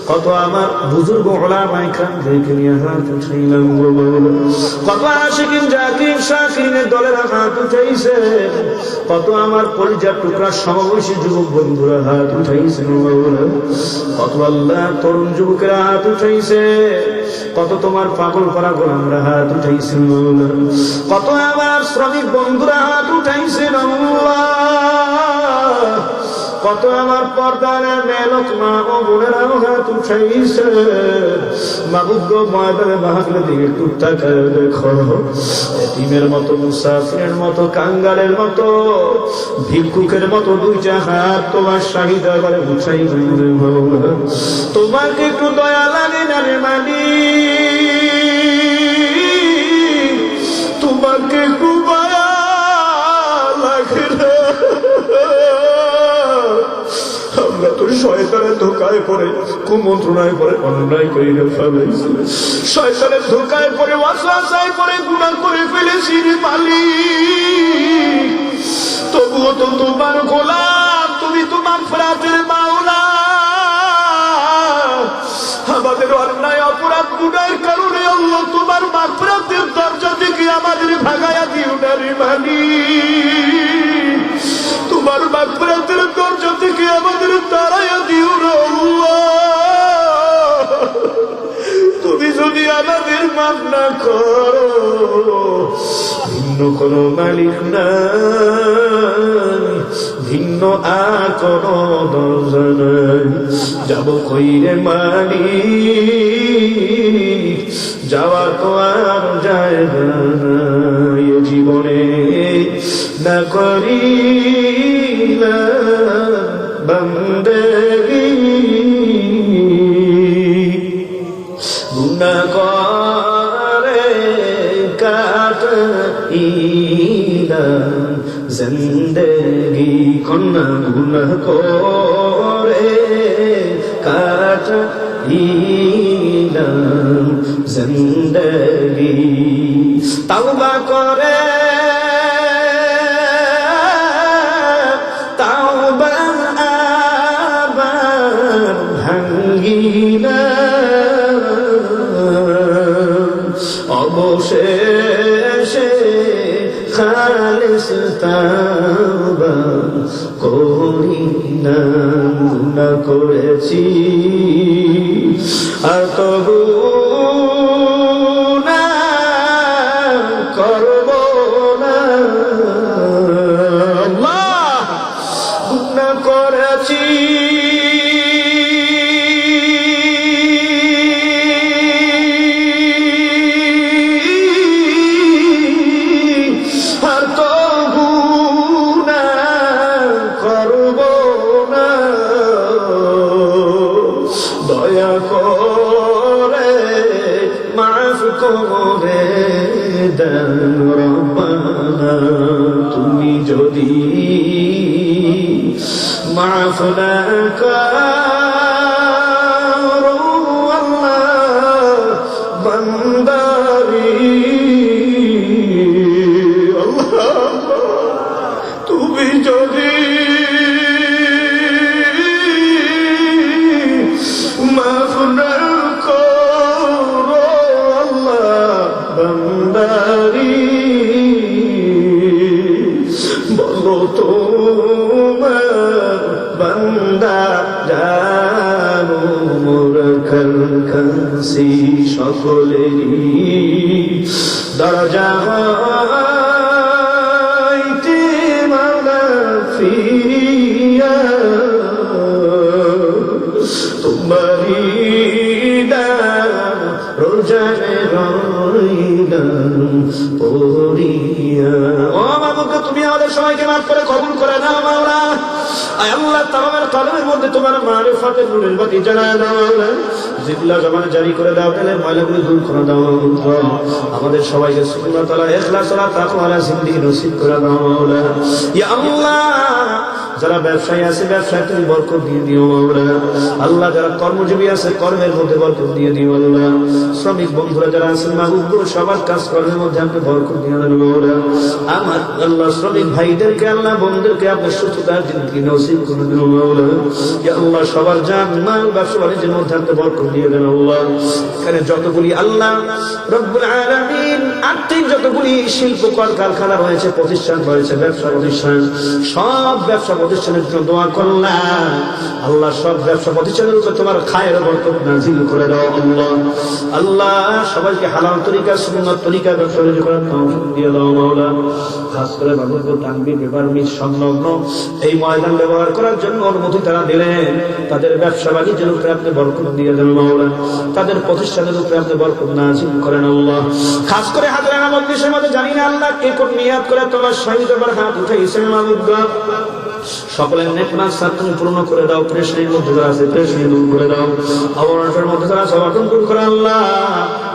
কত আমার বুজুর্গ ওলামায়ে কেরামদেরকে নিয়ে হাত উঠাইলাম মাওলা, কত আশিকিন জাকির শাকিরিনের দলের হাত উঠাইছে, কত আমার কলিজার টুকরা সমবয়সী যুবক বন্ধুরা হাত উঠাইছে মাওলা, কত আল্লাহ তরুণ যুবকেরা হাত উঠাইছে, কত তোমার পাগল করা গোলামরা হাত উঠাইছে মাওলা, কত আমার শ্রমিক বন্ধুরা হাত উঠাইছে আল্লাহ, কত আমার পর্দার মেলক মা ও বোনেরাও হাত উঠাইছে। মাবুদ, ময়দানে মাহফিলের দিকে একটু তাকায় দেখো, এতিমের মতো, মুসাফিরের মতো, কাঙ্গালের মতো, ভিক্ষুকের মতো দুইটা হাত তোমার শাহী দরবারে উঠাই মাওলা, তোমাকে একটু দয়া লাগে না রে মালিক, তোমাকে একটু দয়া লাগে না। আমরা তো শয়তানের ধোকায় পড়ে, কুমন্ত্রণায় পড়ে, অন্যায় করে ফেলেছি, শয়তানের ধোকায় পড়ে, ওয়াসওয়াসায় পড়ে গুনাহ করে ফেলেছি রে মালিক, তবুও তো তোমার গোলাম, তুমি তো মাগফিরাতের মাওলা, আমাদের অন্যায় অপরাধ গুনাহের কারণে আল্লাহ তোমার মাগফিরাতের দরজা থেকে আমাদের ভাগায়া দিও না রে মালিক, তোমার মাগফিরাতের দরজা থেকে আমাদের তাড়াইয়া দিও না আল্লাহ, তুমি যদি আমাদের মাফ না করো, ভিন্ন কোন মালিক নাই, ভিন্ন আর কোন দরজা নাই, যাব কইরে মালিক, যাওয়া তো আর যায় না, এ জীবনে না করিলা বন্দেগি, গুনাহ করে কাটাইলাম জিন্দেগি, কন্যা গুনাহ করে কাটাইলাম জিন্দেগি, তাওবা করে অবশেষে খালিস তাওবা করি না, গুনাহ করেছি আর তবু না করব না, আল্লাহ গুনাহ করেছি করে দেন রব্বানা তুমি যদি মাফ না করো আল্লাহ বান্দারি তুমি যদি মাফ না করো আল্লাহ বান্দারি বলো তোমার বান্দা জানো মোর কাছে সকলেরই দরজা ফিরিয়া তোমারি রোজানে রইলাম পড়িয়া। ও মাবুদ তুমি আমাদের সবাইকে মাফ করে কবুল করে নাও মাওলা। আয় আল্লাহ তামামের কলমের মধ্যে তোমার মারিফতের নূরের বাতি জ্বালায় দাও মাওলা। জিল্লা জবানে জারি করে দাও, তাহলে ময়লাগুলো দূর করে দাও। আমাদের সবাইকে সুন্নাত ওয়ালা ইখলাস ওয়ালা তাকওয়া ওয়ালা জিন্দেগি নসিব করে দাও মাওলা। ইয়া আল্লাহ যারা ব্যবসায়ী আছে ব্যবসায় তুমি বরকত দিয়ে দিও মাওলা। আল্লাহ যারা কর্মজীবী আছে কর্মের মধ্যে বরকত দিয়ে দিও আল্লাহ। শ্রমিক বন্ধুরা যারা আছেন মাহবুব সবার কাজ কর্মের মধ্যে আপনি বরকত দিয়ে দেন মাওলা। আমার আল্লাহ শ্রমিক ভাইদেরকে আল্লাহ বোনদেরকে আপনি সুস্থতার জিন্দেগি নসিব করে দিও মাওলা। ইয়া আল্লাহ সবার জান মাল ব্যবসা বাণিজ্যের মধ্যে আপনি বরকত দিয়ে দেন আল্লাহ। এখানে যতগুলি আল্লাহ রব্বুল আলামিন আর্থিক যতগুলি শিল্প কারখানা রয়েছে, প্রতিষ্ঠান রয়েছে, ব্যবসা প্রতিষ্ঠান, সব ব্যবসা প্রতিষ্ঠানের জন্য দোয়া করলাম আল্লাহ। সব ব্যবসা প্রতিষ্ঠানের উপর তোমার খায়ের বরকত নাযিল করে দাও আল্লাহ। আল্লাহ সবাইকে হালাল তরিকা সুন্নাত তরিকা ব্যবসা করার তৌফিক দিয়ে দাও মাওলা। খাস করে বাবুপুর টাঙ্গি পেপার মিল সংলগ্ন এই ময়দান ব্যবহার করার জন্য অনুমতি তারা দিলেন, তাদের ব্যবসা বাণিজ্যের উপরে আপনি বরকত দিয়ে দেন মাওলা। তাদের প্রতিষ্ঠানের উপরে আপনি বরকত নাযিল করেন আল্লাহ। খাস করে হাজরানা মজলিসের মধ্যে জানি না আল্লাহ কে কোন নিয়াত করে তোমার শহীদ আবার হাত উঠাইছেন মাবুদ। সকলের নেক মাকসাদ তুমি পূর্ণ করে দাও। পেরেশানির মধ্যে যারা আছে পেরেশানি দূর করে দাও। অবনটের মধ্যে যারা আছে অবনটন দূর করে আল্লাহ।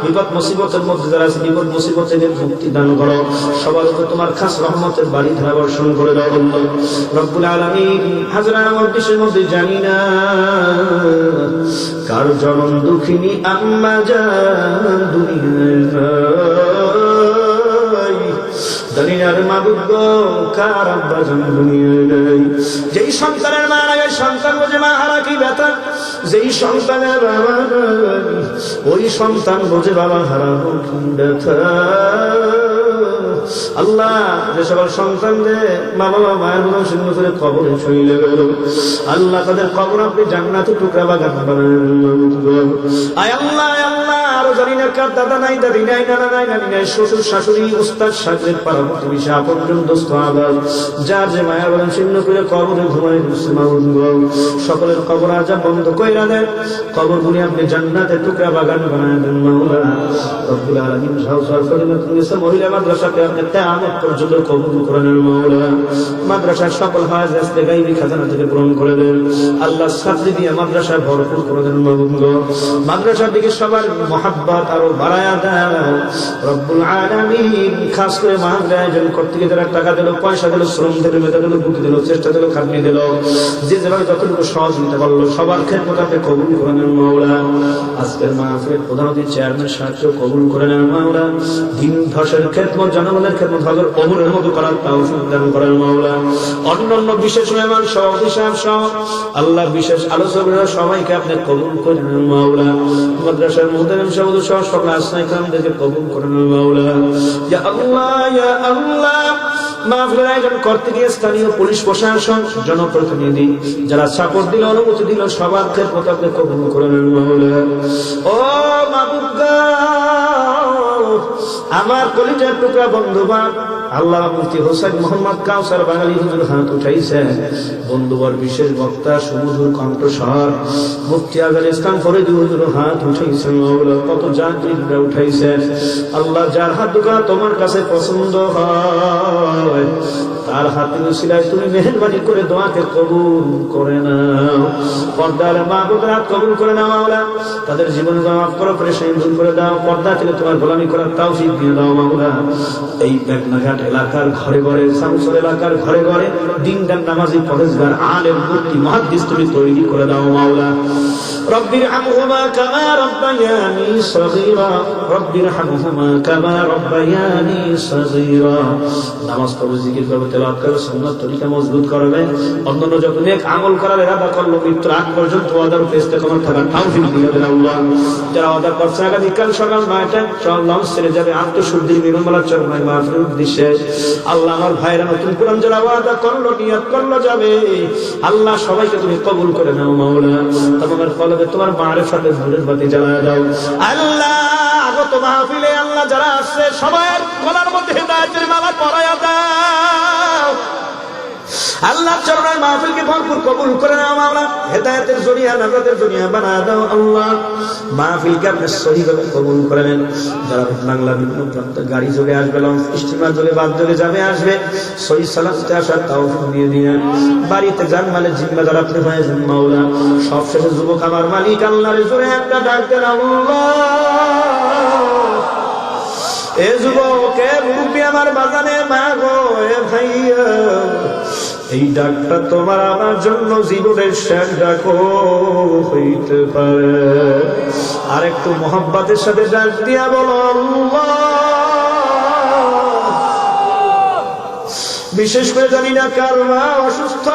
বিপদ মুসিবতের মধ্যে যারা আছে বিপদ মুসিবত থেকে মুক্তি দান করো। সবার উপর তোমার খাস রহমতের বাড়ি ধারা বর্ষণ করে দাও আল্লাহ রব্বুল আলামিন। হাজরানা মজলিসের মধ্যে জানি না কার জনম দুঃখিনী আম্মা জান দুনিয়ায় দুনিয়ার মাবুদ গো কার আব্বা জান দুনিয়ায় নাই। যেই সন্তানের মা নাই সন্তান বোঝে মা হারা কি ব্যথা, যেই সন্তানের বাবা নাই ওই সন্তান বোঝে বাবা হারানো কি ব্যথা। আল্লাহ যে সকল সন্তানদের মা বাবা মায়ের মতো শূন্য করে কবরে চলে গেল আল্লাহ তাদের কবর আপনি জান্নাতে টুকরা বাগান বানান। আয় আল্লাহ আল্লাহ আরো জানি না কার দাদা নাই দাদি নাই নানা নাই নানি নাই শ্বশুর শাশুড়ি উস্তাদ সাগরের পারামতি বিষয় আপনজন দোস্ত আবাস যার যে মায়া বলেন শূন্য করে কবরে ঘুমাই সকলের কবর আজা বন্ধ কইরা দেন, কবর গুলি আপনি জান্নাতে টুকরা বাগান বানায় দেন মাওলা রব্বুল আলামিন। মহিলা মাদ্রাসাকে আপনি কিয়ামত পর্যন্ত কবুল করে নেন মাওলা। মাদ্রাসার সকল হাজত গায়বী খাজানা থেকে পূরণ করে দেন আল্লাহ। ছাত্রী দিয়ে মাদ্রাসা ভরপুর করে দেন মাওলা। মাদ্রাসার দিকে সবার মহব্বত আরো বাড়ায়া দেন রব্বুল আলামিন। খাস করে মাদ্রাসা আয়োজন করতে গিয়ে যারা টাকা দিল, পয়সা দিল, শ্রম দিল, মেধা দিল, বুদ্ধি দিল, চেষ্টা দিল, খাটনি দিল, যে যেভাবে যতটুকু সহযোগিতা করলো সবার খেদমত আপনি কবুল করে নেন মাওলা। আজকের মাহফিলের প্রধান অতিথি চেয়ারম্যান সাহায্য কবুল করে নেন মাওলা। দিন ধসের খেদমত জনগণের খেদমত হজর কবুলের মতো করার তৌফিক দান করেন মাওলা। অন্যান্য বিশেষ মেহমান সভাপতি সাহেব সহ আল্লাহ বিশেষ আলোচকরা সবাইকে আপনি কবুল করে নেন মাওলা। মাদ্রাসার মুহতামিম সভাপতি সহ সকল আসনায়ে কেরামদেরকে কবুল করে নেন মাওলা। ইয়া আল্লাহ ইয়া আল্লাহ। মাহফিলের আয়োজন করতে গিয়ে স্থানীয় পুলিশ প্রশাসন, জনপ্রতিনিধি যারা সাপোর্ট দিল, অনুমতি দিল, সবার খেদমত আপনি কবুল করে নেন মাওলা। ও মাবুদ গো আমার কলিজার টুকরা বন্ধুবান আল্লাহ মুফতি হোসেন মোহাম্মদ কাউসার বাঙালি হুজুর হাত উঠাইছেন, বন্ধুবর বিশেষ বক্তা সুমধুর কণ্ঠস্বর মুফতি আজহার ইসলাম ফরিদী হুজুর হাত উঠাইছেন, কত যাত্রীরা উঠাইছেন। আল্লাহ যার হাত দুটা তোমার কাছে পছন্দ হয় তার হাতের উসিলায় তুমি মেহেরবানি করে দোয়াকে কবুল করে নাও। পর্দার মা বোনেরা কবুল করে নাও মাওলা, তাদের জীবন মাফ করো, পরেশানি দূর করে দাও, পর্দা থেকে তোমার গোলামি করার তৌফিক দিয়ে দাও মাওলা। এই বেগনাঘাট এলাকার ঘরে ঘরে, শামসুর এলাকার ঘরে ঘরে দিনদার নামাজি পরেশগার আলেম মুফতি মুহাদ্দিস তুমি তৈরি করে দাও মাওলা। রব্বির হামহুমা কামা রব্বায়ানি সগীরা, রব্বির হামহুমা কামা রব্বায়ানি সগীরা। নামাজ পড়ো, জিকির করবে, তেলাওয়াত করবে, সুন্নাত তরিকা মজবুত করবে, অন্যান্য যত নেক আমল করার ইরাদা করলো মৃত্যুর আগ পর্যন্ত ওয়াদার ইস্তেকামত থাকার তৌফিক দিয়ে দেন আল্লাহ। যারা ওয়াদা করছে আগামীকাল সকাল 9টায় লঞ্চ ছেড়ে যাবে আত্মশুদ্ধির মিলনমেলা চরমায় মাহফিল উদ্দেশ্যে, আল্লাহ আমার ভাইরা নতুন পুরান যারা ওয়াদা করলো নিয়ত করলো যাবে, আল্লাহ সবাইকে তুমি কবুল করে নাও মাওলা। তোমার কলবে তোমার মারিফাতের নূরের বাতি জ্বালায় দাও আল্লাহ। আগত মাহফিলে আল্লাহ যারা আসছে সবার গলার মধ্যে হিদায়াতের মালা পরায়া দাও আল্লাহ। চরণে মাহফিলকে ভরপুর কবুল করে নাও মাওলা, হেদায়েতের জরিয়া নাজাতের জরিয়া বানায় দাও আল্লাহ। মাহফিলকে আপনি সহিভাবে কবুল করে নেন। যারা বাংলা বিভিন্ন প্রান্ত গাড়ি যোগে আসবে, লঞ্চ স্টিমার যোগে বাস যোগে যাবে আসবে, সহি সালামতে আসার তৌফিক দিয়ে দিন। বাড়িতে যান মানে জিম্মাদার আপনি হয়েছেন মাওলা। সবশেষে যুবক আমার মালিক আল্লাহর জোরে একটা ডাক দেন আল্লাহ। এ যুবক, এ মুরব্বি আমার বাজানে মা গো, এ ভাইয়া, এই ডাকটা তোমার আমার জন্য জীবনের শেষ ডাকও হইতে পারে। আর একটু মোহাব্বতের সাথে ডাক দিয়া বলো আল্লাহ। বিশেষ করে জানি না কার মা অসুস্থ,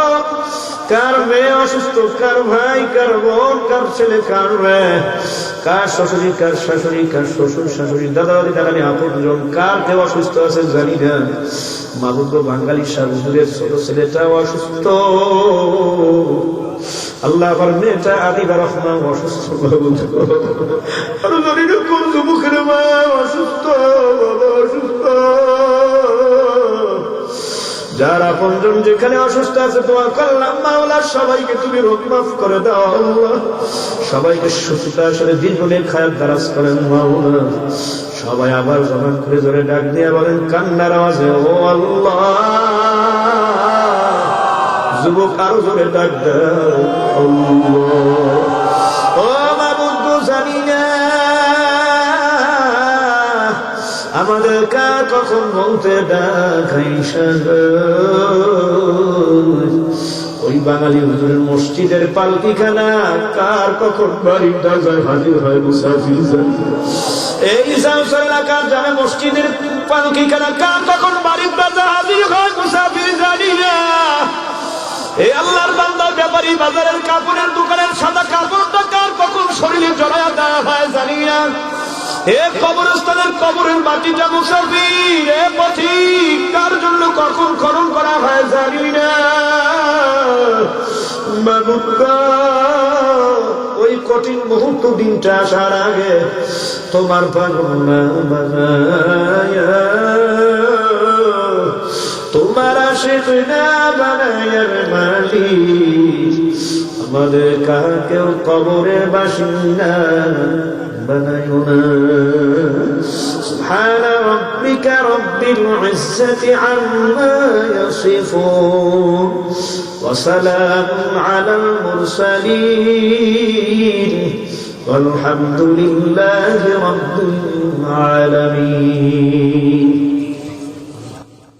কার মেয়ে অসুস্থ, কার ভাই, কার বোন, কার ছেলে, কার মেয়ে, কার শ্বশুরি, কার শাশুড়ি, কার শ্বশুর শাশুড়ি, দাদা দাদি, দাদানি, আপনজন, কার কেউ অসুস্থ আছে জানি না। মাবুদ বাঙালি শাহুজুরের ছোট ছেলেটা অসুস্থ আল্লাহ, আমার মেয়েটা আদিবা রহমান অসুস্থ, আর জানি না কোন যুবকের মা অসুস্থ, অসুস্থ। যারা আপনজন যেখানে অসুস্থ আছে দোয়া করলাম মাওলা, সবাইকে তুমি রোগ মাফ করে দাও আল্লাহ। সবাইকে সুস্থতা আসলে দীর্ঘদিন খায়াত দারাজ করেন মাওলা। সবাই আবার জবান করে জোরে ডাক দিয়ে বলেন কান্নার আওয়াজে ও আল্লাহ। যুবক আরো জোরে ডাক দাও আল্লাহ। ও মাবুদ জানি না আমাদের কার কখন বলতে ডাকাইসা, ওই বাঙালি হুজুরের মসজিদের পালকিখানা কার কখন বাড়ির দরজায় হাজির হয় মুসাফির জানি। এই শামসুর এলাকার জামে মসজিদের পালকিখানা কার কখন বাড়ির দরজায় হাজির হয় মুসাফির জানি না। এই আল্লাহর বান্দা ব্যাপারী বাজারের কাপড়ের দোকানের সাদা কাপড়টা কার কখন শরীরে জড়ায়া দেওয়া হয় জানি না। এ কবরস্থানের কবরের মাটিটা মুসাফির, এ পথিক কার জন্য কখন খনন করা হয় জানি না। ওই কঠিন মুহূর্ত দিনটা আসার আগে তোমার পাগনা বানায়া, তোমার আশিক না বানায়ার মালিক আমাদের কাকেও কবরের বাসিন্দা বানাইও না। সুবহানা রাব্বিকা রাব্বিল ইজ্জাতি আম্মা ইয়াসিফুন ওয়া সালামুন আলাল মুরসালিন ওয়ালহামদুলিল্লাহি রাব্বিল আলামিন।